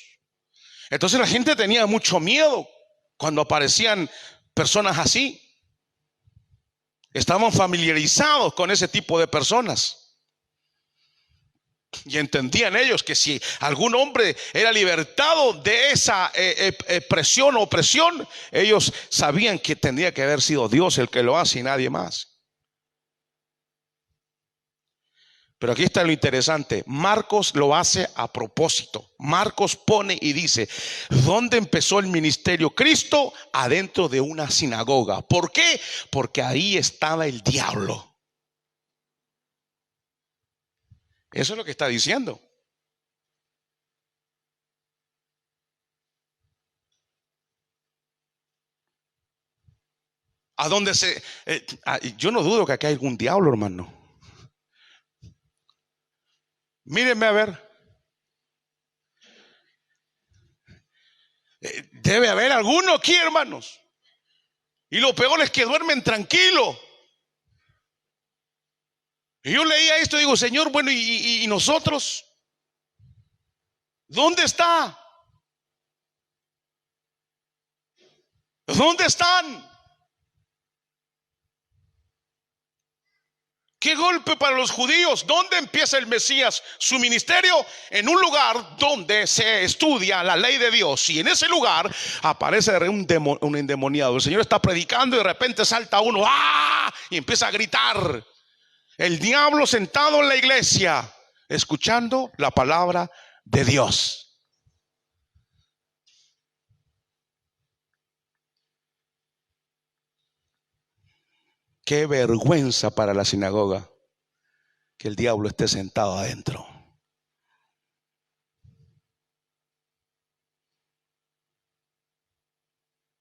Entonces la gente tenía mucho miedo cuando aparecían personas así. Estaban familiarizados con ese tipo de personas. Y entendían ellos que si algún hombre era libertado de esa presión o opresión, ellos sabían que tendría que haber sido Dios el que lo hace y nadie más. Pero aquí está lo interesante. Marcos lo hace a propósito. Marcos pone y dice, ¿dónde empezó el ministerio? Cristo, adentro de una sinagoga. ¿Por qué? Porque ahí estaba el diablo. Eso es lo que está diciendo. ¿A dónde yo no dudo que acá hay algún diablo, hermano. Mírenme a ver. Debe haber alguno aquí, hermanos. Y lo peor es que duermen tranquilos. Y yo leía esto y digo, Señor, bueno, ¿y nosotros? ¿Dónde está? ¿Dónde están? Qué golpe para los judíos. ¿Dónde empieza el Mesías su ministerio? En un lugar donde se estudia la ley de Dios. Y en ese lugar aparece un endemoniado. El Señor está predicando y de repente salta uno, ¡ah!, y empieza a gritar. El diablo sentado en la iglesia, escuchando la palabra de Dios. Qué vergüenza para la sinagoga que el diablo esté sentado adentro.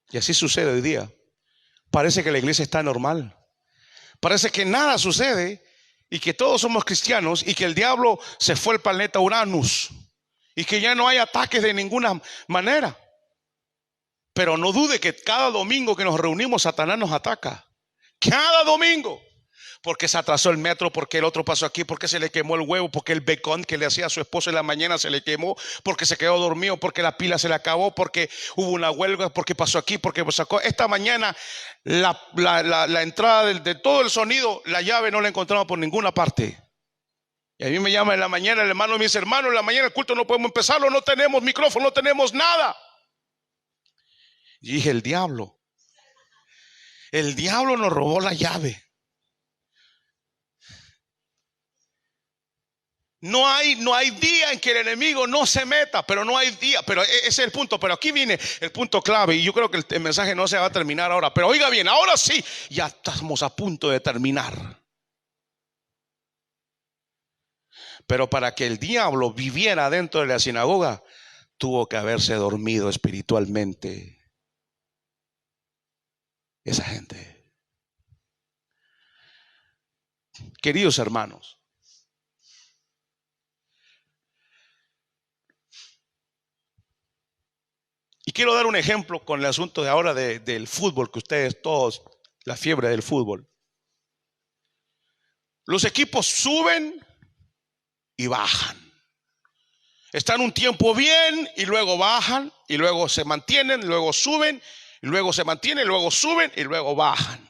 Y así sucede hoy día. Parece que la iglesia está normal. Parece que nada sucede y que todos somos cristianos y que el diablo se fue al planeta Uranus y que ya no hay ataques de ninguna manera. Pero no dude que cada domingo que nos reunimos, Satanás nos ataca. Cada domingo. Porque se atrasó el metro, porque el otro pasó aquí, porque se le quemó el huevo, porque el bacon que le hacía a su esposo en la mañana se le quemó, porque se quedó dormido, porque la pila se le acabó, porque hubo una huelga, porque pasó aquí, porque sacó. Esta mañana la entrada de todo el sonido, la llave no la encontramos por ninguna parte. Y a mí me llama en la mañana el hermano y me dice: hermano, en la mañana el culto no podemos empezarlo, no tenemos micrófono, no tenemos nada. Y dije: el diablo nos robó la llave. No hay día en que el enemigo no se meta, pero no hay día, pero ese es el punto. Pero aquí viene el punto clave, y yo creo que el mensaje no se va a terminar ahora, pero oiga bien, ahora sí, ya estamos a punto de terminar. Pero para que el diablo viviera dentro de la sinagoga, tuvo que haberse dormido espiritualmente esa gente. Queridos hermanos, y quiero dar un ejemplo con el asunto de ahora del fútbol, que ustedes todos, la fiebre del fútbol. Los equipos suben y bajan. Están un tiempo bien y luego bajan, y luego se mantienen, luego suben, y luego se mantienen, luego suben y luego bajan.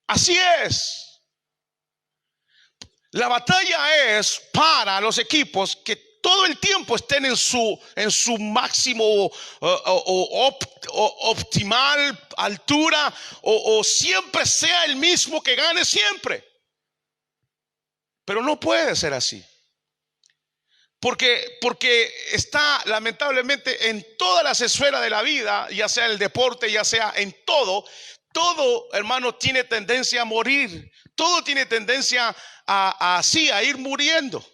Así es. La batalla es para los equipos que todo el tiempo estén en su máximo optimal altura, o siempre sea el mismo que gane siempre. Pero no puede ser así. Porque está lamentablemente en todas las esferas de la vida, ya sea el deporte, ya sea en todo, hermano, tiene tendencia a morir. Todo tiene tendencia a ir muriendo.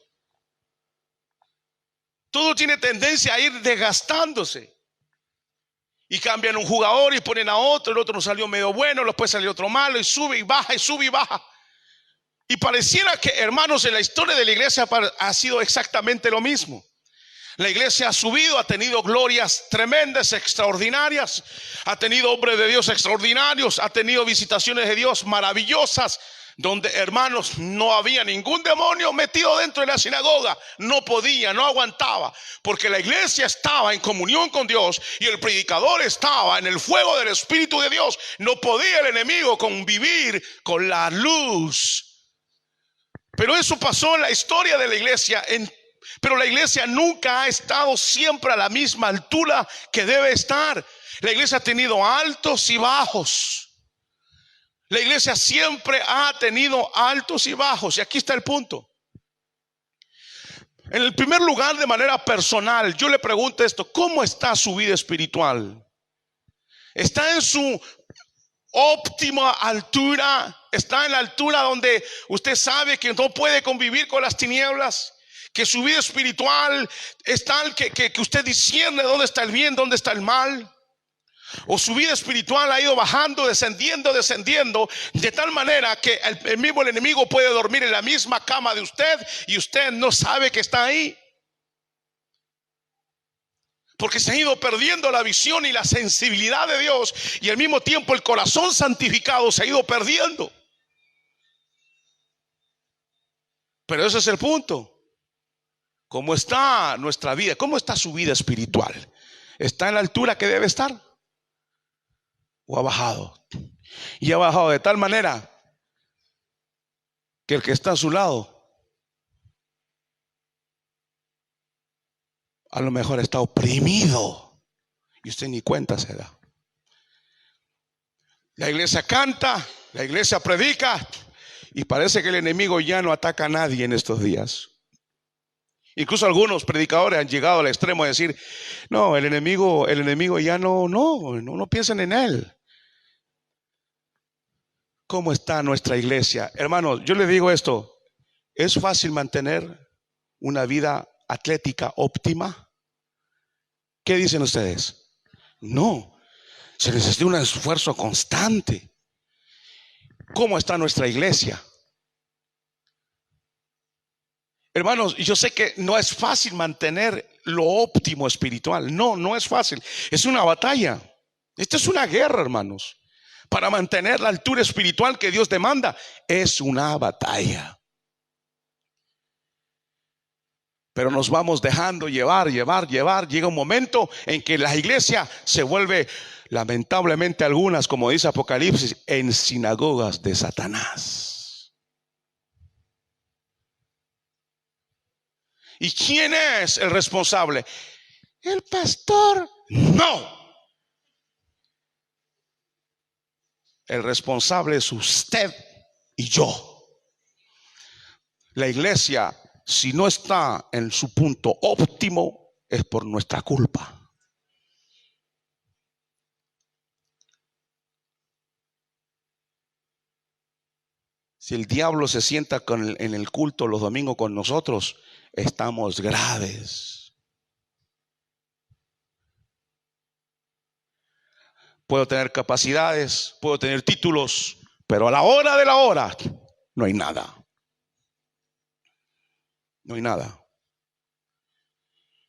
Todo tiene tendencia a ir desgastándose. Y cambian un jugador y ponen a otro, el otro no salió medio bueno, después salió otro malo, y sube y baja, y sube y baja. Y pareciera que, hermanos, en la historia de la iglesia ha sido exactamente lo mismo. La iglesia ha subido, ha tenido glorias tremendas, extraordinarias, ha tenido hombres de Dios extraordinarios, ha tenido visitaciones de Dios maravillosas, donde, hermanos, no había ningún demonio metido dentro de la sinagoga. No podía, no aguantaba, porque la iglesia estaba en comunión con Dios y el predicador estaba en el fuego del Espíritu de Dios. No podía el enemigo convivir con la luz. Pero eso pasó en la historia de la iglesia. Pero la iglesia nunca ha estado siempre a la misma altura que debe estar. La iglesia ha tenido altos y bajos. La iglesia siempre ha tenido altos y bajos. Y aquí está el punto. En el primer lugar, de manera personal, yo le pregunto esto: ¿cómo está su vida espiritual? ¿Está en su óptima altura? ¿Está en la altura donde usted sabe que no puede convivir con las tinieblas? Que su vida espiritual es tal que usted discierne dónde está el bien, dónde está el mal. O su vida espiritual ha ido bajando, descendiendo, de tal manera que el mismo enemigo puede dormir en la misma cama de usted y usted no sabe que está ahí. Porque se ha ido perdiendo la visión y la sensibilidad de Dios, y al mismo tiempo el corazón santificado se ha ido perdiendo. Pero ese es el punto. ¿Cómo está nuestra vida? ¿Cómo está su vida espiritual? ¿Está en la altura que debe estar? ¿O ha bajado? Y ha bajado de tal manera que el que está a su lado a lo mejor está oprimido y usted ni cuenta se da. La iglesia canta, la iglesia predica, y parece que el enemigo ya no ataca a nadie en estos días. Incluso algunos predicadores han llegado al extremo de decir: no, el enemigo ya no piensen en él. ¿Cómo está nuestra iglesia? Hermanos, yo le digo esto: ¿es fácil mantener una vida atlética óptima? ¿Qué dicen ustedes? No, se necesita un esfuerzo constante. ¿Cómo está nuestra iglesia? Hermanos, yo sé que no es fácil mantener lo óptimo espiritual. No, no es fácil. Es una batalla. Esta es una guerra, hermanos. Para mantener la altura espiritual que Dios demanda, es una batalla. Pero nos vamos dejando llevar. Llega un momento en que la iglesia se vuelve, lamentablemente algunas, como dice Apocalipsis, en sinagogas de Satanás. ¿Y quién es el responsable? El pastor. No. El responsable es usted y yo. La iglesia, si no está en su punto óptimo, es por nuestra culpa. Si el diablo se sienta en el culto los domingos con nosotros, estamos graves. Puedo tener capacidades, puedo tener títulos, pero a la hora de la hora no hay nada. No hay nada.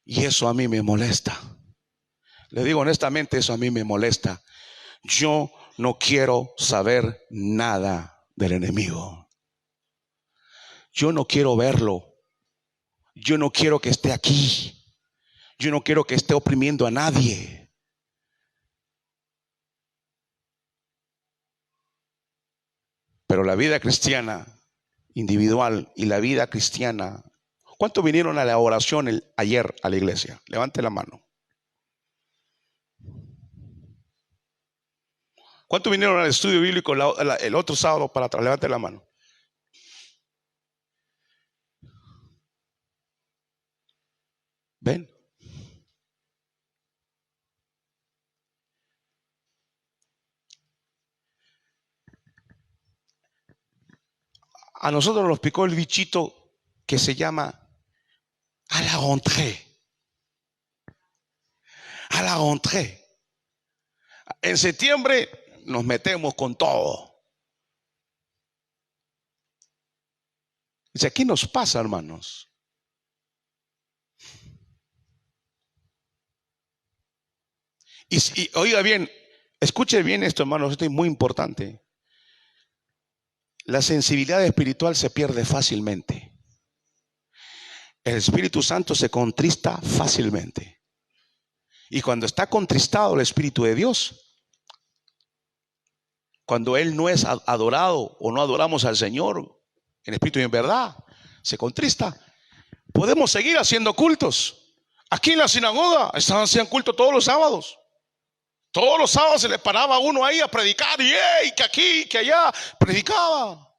Y eso a mí me molesta. Le digo honestamente, eso a mí me molesta. Yo no quiero saber nada del enemigo. Yo no quiero verlo. Yo no quiero que esté aquí. Yo no quiero que esté oprimiendo a nadie. Pero la vida cristiana individual y la vida cristiana. ¿Cuántos vinieron a la oración ayer a la iglesia? Levante la mano. ¿Cuántos vinieron al estudio bíblico el otro sábado para atrás? Levante la mano. ¿Ven? A nosotros nos picó el bichito que se llama a la rentrée. A la rentrée. En septiembre nos metemos con todo. Dice, ¿qué nos pasa, hermanos? Y oiga bien, escuche bien esto, hermanos, esto es muy importante. La sensibilidad espiritual se pierde fácilmente. El Espíritu Santo se contrista fácilmente. Y cuando está contristado el Espíritu de Dios, cuando Él no es adorado o no adoramos al Señor en espíritu y en verdad, se contrista. Podemos seguir haciendo cultos. Aquí en la sinagoga hacían culto todos los sábados. Todos los sábados se le paraba uno ahí a predicar y que aquí, que allá, predicaba.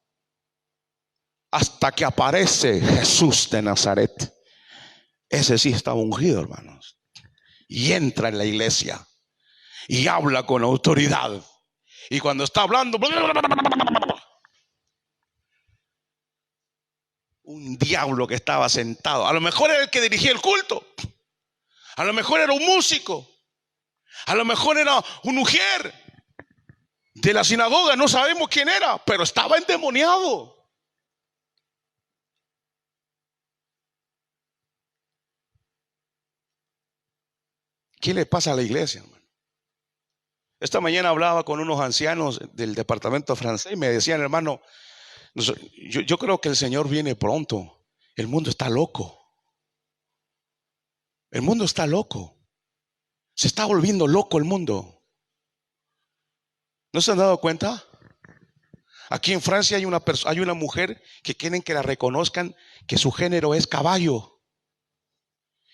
Hasta que aparece Jesús de Nazaret. Ese sí estaba ungido, hermanos. Y entra en la iglesia y habla con autoridad. Y cuando está hablando, un diablo que estaba sentado. A lo mejor era el que dirigía el culto. A lo mejor era un músico. A lo mejor era un mujer de la sinagoga. No sabemos quién era, pero estaba endemoniado. ¿Qué le pasa a la iglesia, hermano? Esta mañana hablaba con unos ancianos del departamento francés y me decían, hermano, yo creo que el Señor viene pronto. El mundo está loco. El mundo está loco. Se está volviendo loco el mundo. ¿No se han dado cuenta? Aquí en Francia hay una mujer que quieren que la reconozcan que su género es caballo.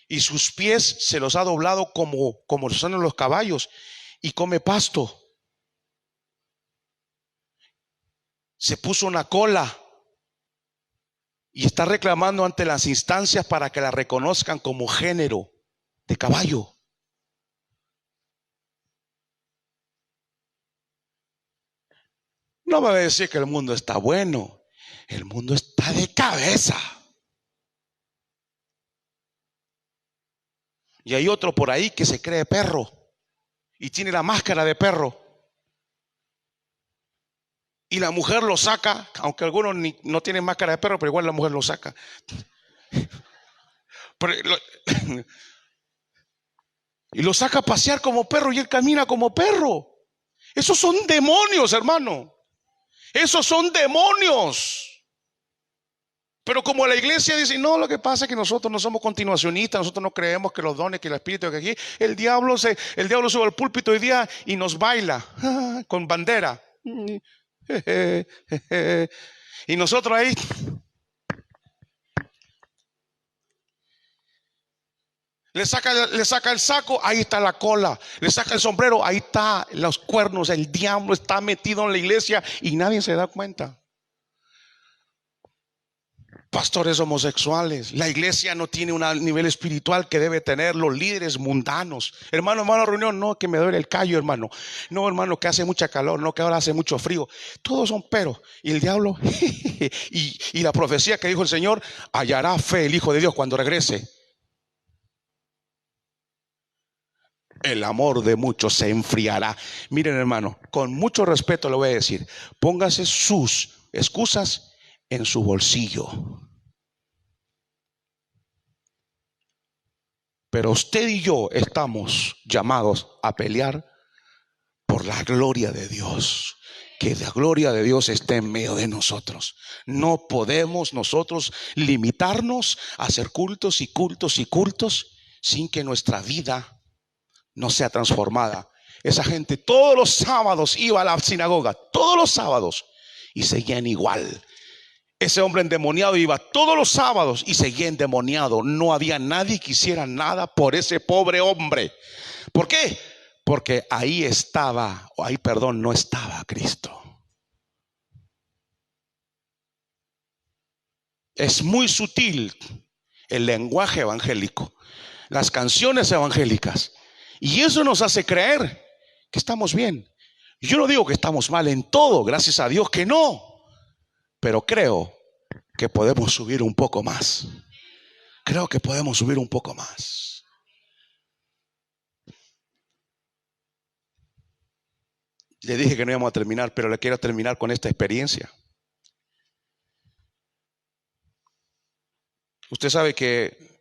Y sus pies se los ha doblado como son los caballos. Y come pasto. Se puso una cola. Y está reclamando ante las instancias para que la reconozcan como género de caballo. No me va a decir que el mundo está bueno. El mundo está de cabeza. Y hay otro por ahí que se cree perro y tiene la máscara de perro. Y la mujer lo saca, aunque algunos no tienen máscara de perro, pero igual la mujer lo saca. Pero y lo saca a pasear como perro y él camina como perro. Esos son demonios, hermano. Esos son demonios. Pero como la iglesia dice, no, lo que pasa es que nosotros no somos continuacionistas, nosotros no creemos que los dones, que el espíritu, que aquí, el diablo sube al púlpito hoy día y nos baila con bandera. Y nosotros ahí. Le saca el saco, ahí está la cola. Le saca el sombrero, ahí está los cuernos. El diablo está metido en la iglesia y nadie se da cuenta. Pastores homosexuales. La iglesia no tiene un nivel espiritual que debe tener los líderes mundanos. Hermano, reunión, no, que me duele el callo, hermano. No, hermano, que hace mucha calor, no, que ahora hace mucho frío. Todos son peros. Y el diablo, y la profecía que dijo el Señor, hallará fe el Hijo de Dios cuando regrese. El amor de muchos se enfriará. Miren, hermano, con mucho respeto le voy a decir, póngase sus excusas en su bolsillo. Pero usted y yo estamos llamados a pelear por la gloria de Dios. Que la gloria de Dios esté en medio de nosotros. No podemos nosotros limitarnos a hacer cultos y cultos y cultos sin que nuestra vida no sea transformada. Esa gente todos los sábados iba a la sinagoga, todos los sábados, y seguían igual. Ese hombre endemoniado iba todos los sábados y seguía endemoniado. No había nadie que hiciera nada por ese pobre hombre. ¿Por qué? Porque ahí estaba, no estaba Cristo. Es muy sutil el lenguaje evangélico, las canciones evangélicas, y eso nos hace creer que estamos bien. Yo no digo que estamos mal en todo, gracias a Dios que no, pero creo que podemos subir un poco más. Creo que podemos subir un poco más. Le dije que no íbamos a terminar, pero le quiero terminar con esta experiencia. Usted sabe que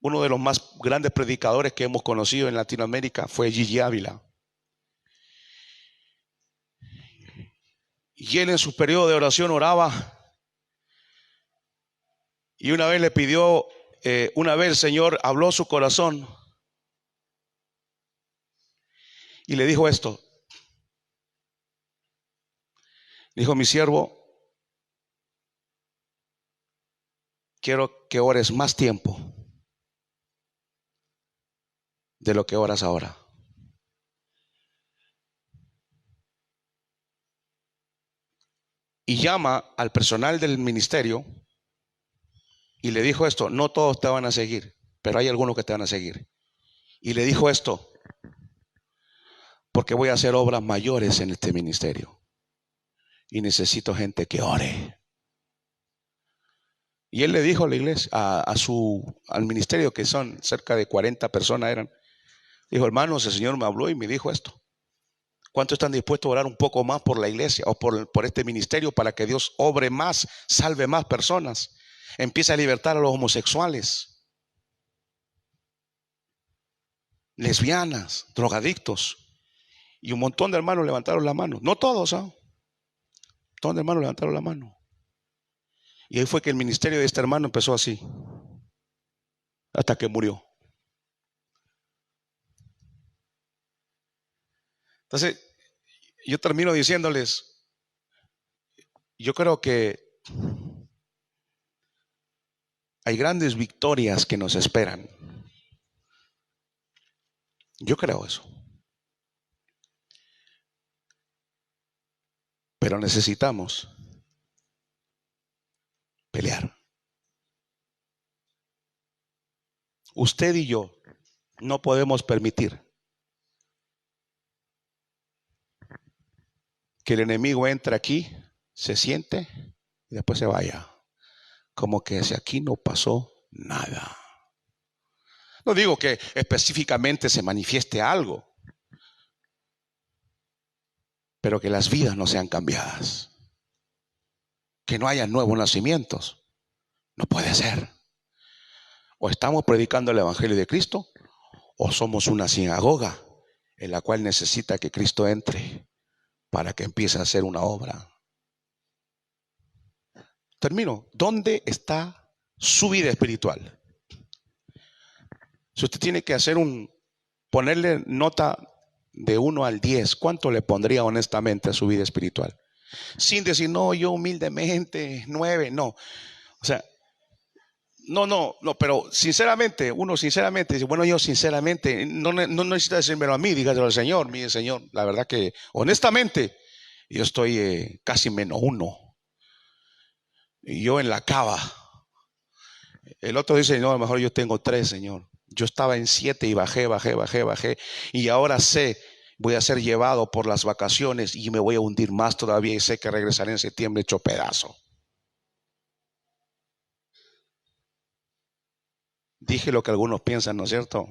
uno de los más grandes predicadores que hemos conocido en Latinoamérica fue Gigi Ávila. Y él en su periodo de oración oraba. Y una vez le pidió, el Señor habló a su corazón y le dijo esto. Dijo: mi siervo, quiero que ores más tiempo de lo que oras ahora. Y llama al personal del ministerio y le dijo esto: no todos te van a seguir, pero hay algunos que te van a seguir. Y le dijo esto: porque voy a hacer obras mayores en este ministerio y necesito gente que ore. Y él le dijo a la iglesia, al ministerio, que son cerca de 40 personas eran, dijo: hermanos, el Señor me habló y me dijo esto. ¿Cuántos están dispuestos a orar un poco más por la iglesia o por este ministerio para que Dios obre más, salve más personas, empiece a libertar a los homosexuales, lesbianas, drogadictos? Y un montón de hermanos levantaron la mano. No todos, un montón de hermanos levantaron la mano. Y ahí fue que el ministerio de este hermano empezó así, hasta que murió. Entonces, yo termino diciéndoles, yo creo que hay grandes victorias que nos esperan. Yo creo eso. Pero necesitamos pelear. Usted y yo no podemos permitir que el enemigo entre aquí, se siente y después se vaya, como que si aquí no pasó nada. No digo que específicamente se manifieste algo, pero que las vidas no sean cambiadas, que no haya nuevos nacimientos. No puede ser. O estamos predicando el Evangelio de Cristo, o somos una sinagoga en la cual necesita que Cristo entre para que empiece a hacer una obra. Termino. ¿Dónde está su vida espiritual? Si usted tiene que ponerle nota de 1 al 10, ¿cuánto le pondría honestamente a su vida espiritual? Sin decir, no, yo humildemente, 9, no. O sea, no, pero sinceramente, uno sinceramente dice, bueno, yo sinceramente, no necesita decírmelo a mí, dígaselo al Señor. Mire, Señor, la verdad que honestamente, yo estoy casi -1. Y yo en la cava. El otro dice, no, a lo mejor yo tengo 3, Señor. Yo estaba en 7 y bajé. Y ahora voy a ser llevado por las vacaciones y me voy a hundir más todavía y sé que regresaré en septiembre hecho pedazo. Dije lo que algunos piensan, ¿no es cierto?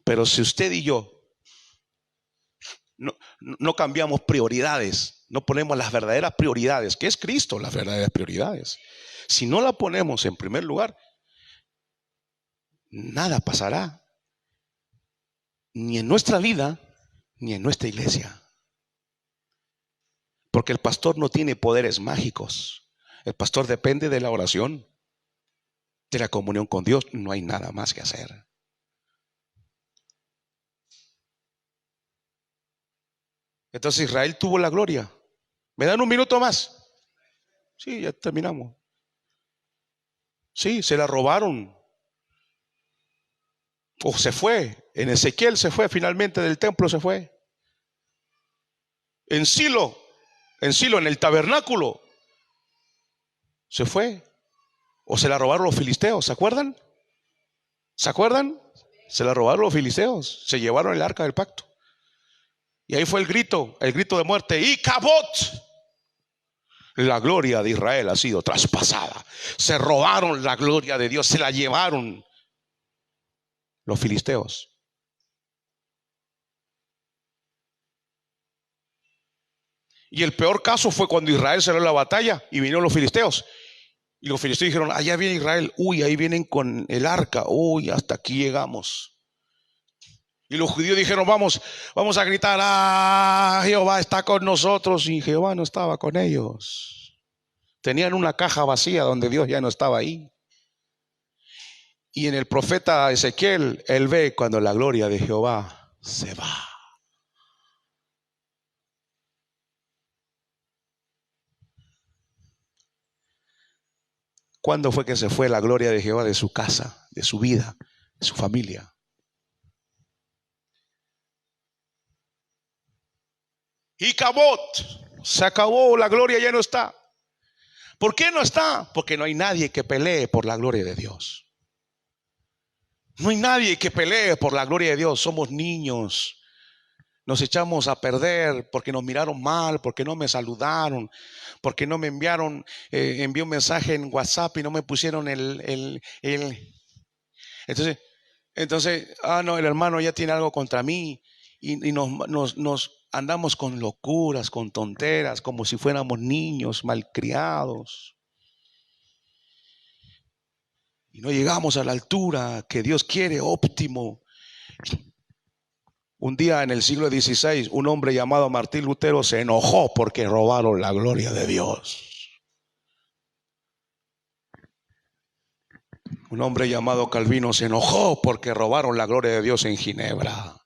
Pero si usted y yo no cambiamos prioridades, no ponemos las verdaderas prioridades, que es Cristo, las verdaderas prioridades. Si no la ponemos en primer lugar, nada pasará, ni en nuestra vida, ni en nuestra iglesia. Porque el pastor no tiene poderes mágicos. El pastor depende de la oración, de la comunión con Dios. No hay nada más que hacer. Entonces Israel tuvo la gloria. ¿Me dan un minuto más? Sí, ya terminamos. Sí, se la robaron. O se fue. En Ezequiel se fue, finalmente del templo se fue. En Silo, en el tabernáculo, se fue. O se la robaron los filisteos, ¿se acuerdan? ¿Se acuerdan? Se la robaron los filisteos, se llevaron el arca del pacto. Y ahí fue el grito de muerte. Y Cabot, la gloria de Israel ha sido traspasada. Se robaron la gloria de Dios, se la llevaron los filisteos. Y el peor caso fue cuando Israel salió a la batalla y vinieron los filisteos. Y los filisteos dijeron, allá viene Israel, uy, ahí vienen con el arca, uy, hasta aquí llegamos. Y los judíos dijeron, vamos a gritar, Jehová está con nosotros. Y Jehová no estaba con ellos. Tenían una caja vacía donde Dios ya no estaba ahí. Y en el profeta Ezequiel, él ve cuando la gloria de Jehová se va. ¿Cuándo fue que se fue la gloria de Jehová de su casa, de su vida, de su familia? Y Cabot, se acabó, la gloria ya no está. ¿Por qué no está? Porque no hay nadie que pelee por la gloria de Dios. No hay nadie que pelee por la gloria de Dios. Somos niños. Nos echamos a perder porque nos miraron mal, porque no me saludaron, porque no me envié un mensaje en WhatsApp y no me pusieron el. Entonces, no, el hermano ya tiene algo contra mí y nos andamos con locuras, con tonteras, como si fuéramos niños malcriados. Y no llegamos a la altura que Dios quiere, óptimo. Un día en el siglo XVI, un hombre llamado Martín Lutero se enojó porque robaron la gloria de Dios. Un hombre llamado Calvino se enojó porque robaron la gloria de Dios en Ginebra.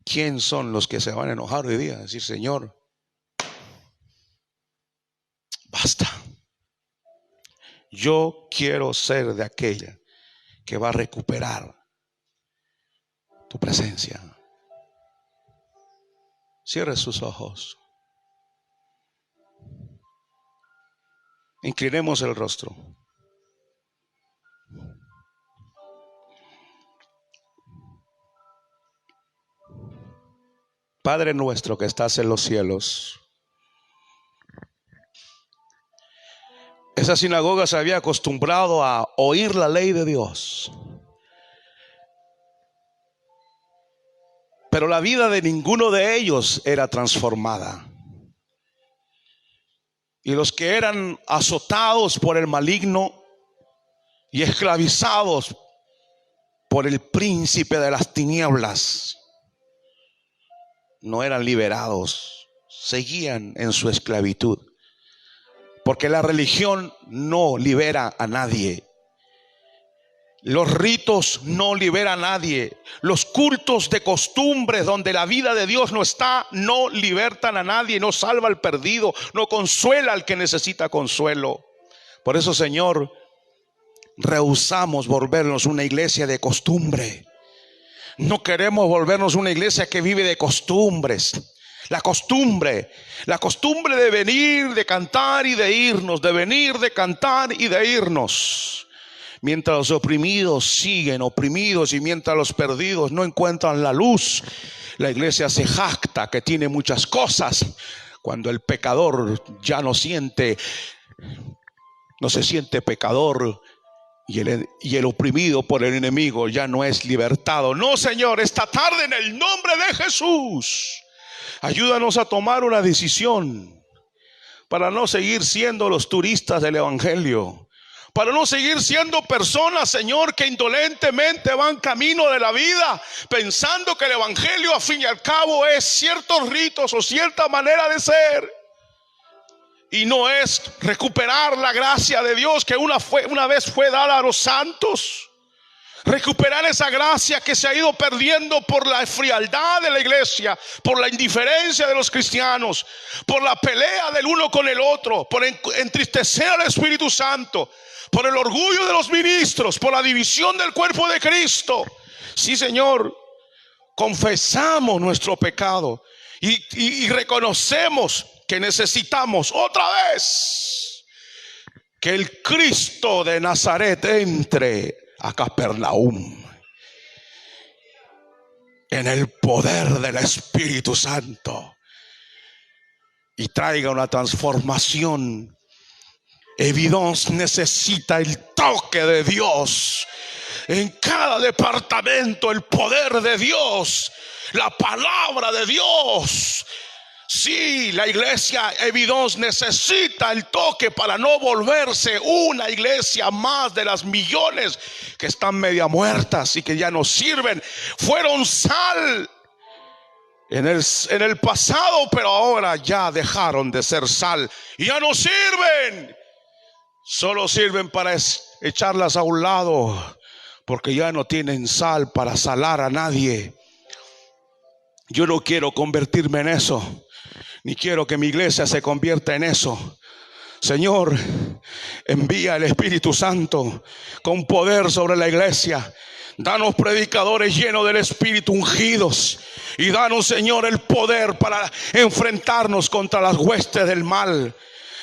¿Quién son los que se van a enojar hoy día? Decir, Señor, basta. Yo quiero ser de aquella que va a recuperar tu presencia. Cierre sus ojos. Inclinemos el rostro. Padre nuestro que estás en los cielos, Esa sinagoga se había acostumbrado a oír la ley de Dios, pero la vida de ninguno de ellos era transformada. Y los que eran azotados por el maligno y esclavizados por el príncipe de las tinieblas no eran liberados, seguían en su esclavitud. Porque la religión no libera a nadie. Los ritos no liberan a nadie. Los cultos de costumbres donde la vida de Dios no está, no libertan a nadie, no salva al perdido, no consuela al que necesita consuelo. Por eso, Señor, rehusamos volvernos una iglesia de costumbre. No queremos volvernos una iglesia que vive de costumbres. La costumbre de venir, de cantar y de irnos, de venir, de cantar y de irnos. Mientras los oprimidos siguen oprimidos y mientras los perdidos no encuentran la luz, la iglesia se jacta que tiene muchas cosas, cuando el pecador ya no se siente pecador. Y el oprimido por el enemigo ya no es libertado. No, Señor, esta tarde en el nombre de Jesús, ayúdanos a tomar una decisión para no seguir siendo los turistas del evangelio, para no seguir siendo personas, Señor, que indolentemente van camino de la vida pensando que el evangelio, a fin y al cabo, es ciertos ritos o cierta manera de ser. Y no es recuperar la gracia de Dios que una vez fue dada a los santos. Recuperar esa gracia que se ha ido perdiendo por la frialdad de la iglesia, por la indiferencia de los cristianos, por la pelea del uno con el otro, por entristecer al Espíritu Santo, por el orgullo de los ministros, por la división del cuerpo de Cristo. Sí, Señor, confesamos nuestro pecado y reconocemos que necesitamos otra vez que el Cristo de Nazaret entre a Capernaum en el poder del Espíritu Santo y traiga una transformación. Evidence necesita el toque de Dios en cada departamento, el poder de Dios, la palabra de Dios. Sí, la iglesia Evidence necesita el toque para no volverse una iglesia más de las millones que están media muertas y que ya no sirven. Fueron sal en el pasado, pero ahora ya dejaron de ser sal y ya no sirven. Solo sirven para echarlas a un lado, porque ya no tienen sal para salar a nadie. Yo no quiero convertirme en eso, ni quiero que mi iglesia se convierta en eso. Señor, envía el Espíritu Santo con poder sobre la iglesia. Danos predicadores llenos del Espíritu, ungidos. Y danos, Señor, el poder para enfrentarnos contra las huestes del mal.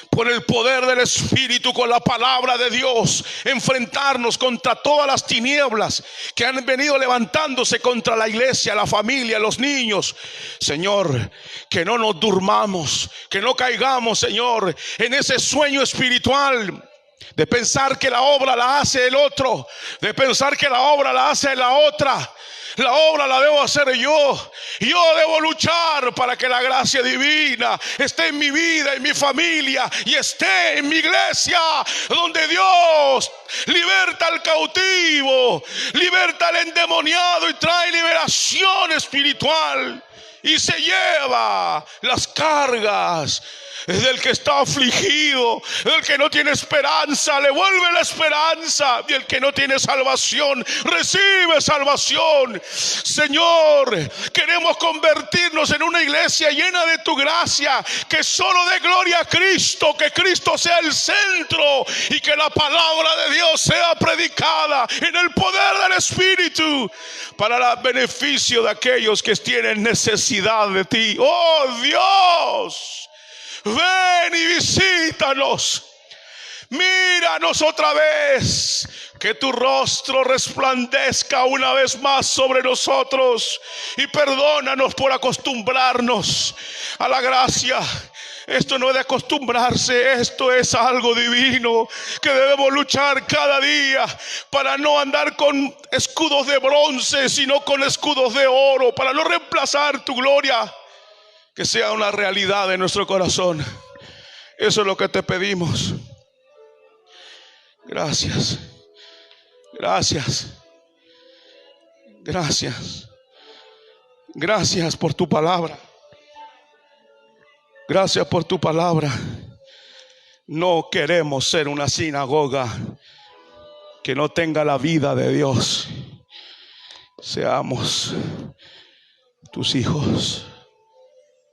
Por el poder del Espíritu, con la palabra de Dios, enfrentarnos contra todas las tinieblas que han venido levantándose contra la iglesia, la familia, los niños. Señor, que no nos durmamos, que no caigamos, Señor, en ese sueño espiritual de pensar que la obra la hace el otro, de pensar que la obra la hace la otra. La obra la debo hacer yo. Yo debo luchar para que la gracia divina esté en mi vida, en mi familia y esté en mi iglesia, donde Dios liberta al cautivo, liberta al endemoniado y trae liberación espiritual y se lleva las cargas del que está afligido, del que no tiene esperanza, le vuelve la esperanza, y el que no tiene salvación recibe salvación. Señor, queremos convertirnos en una iglesia llena de tu gracia, que solo dé gloria a Cristo, que Cristo sea el centro y que la palabra de Dios sea predicada en el poder del Espíritu para el beneficio de aquellos que tienen necesidad de ti. Oh Dios, ven y visítanos. Míranos otra vez. Que tu rostro resplandezca una vez más sobre nosotros. Y perdónanos por acostumbrarnos a la gracia Esto no es de acostumbrarse, esto es algo divino que debemos luchar cada día para no andar con escudos de bronce, sino con escudos de oro, para no reemplazar tu gloria, que sea una realidad en nuestro corazón. Eso es lo que te pedimos. Gracias, gracias, gracias, gracias por tu palabra. Gracias por tu palabra. No queremos ser una sinagoga que no tenga la vida de Dios. Seamos tus hijos.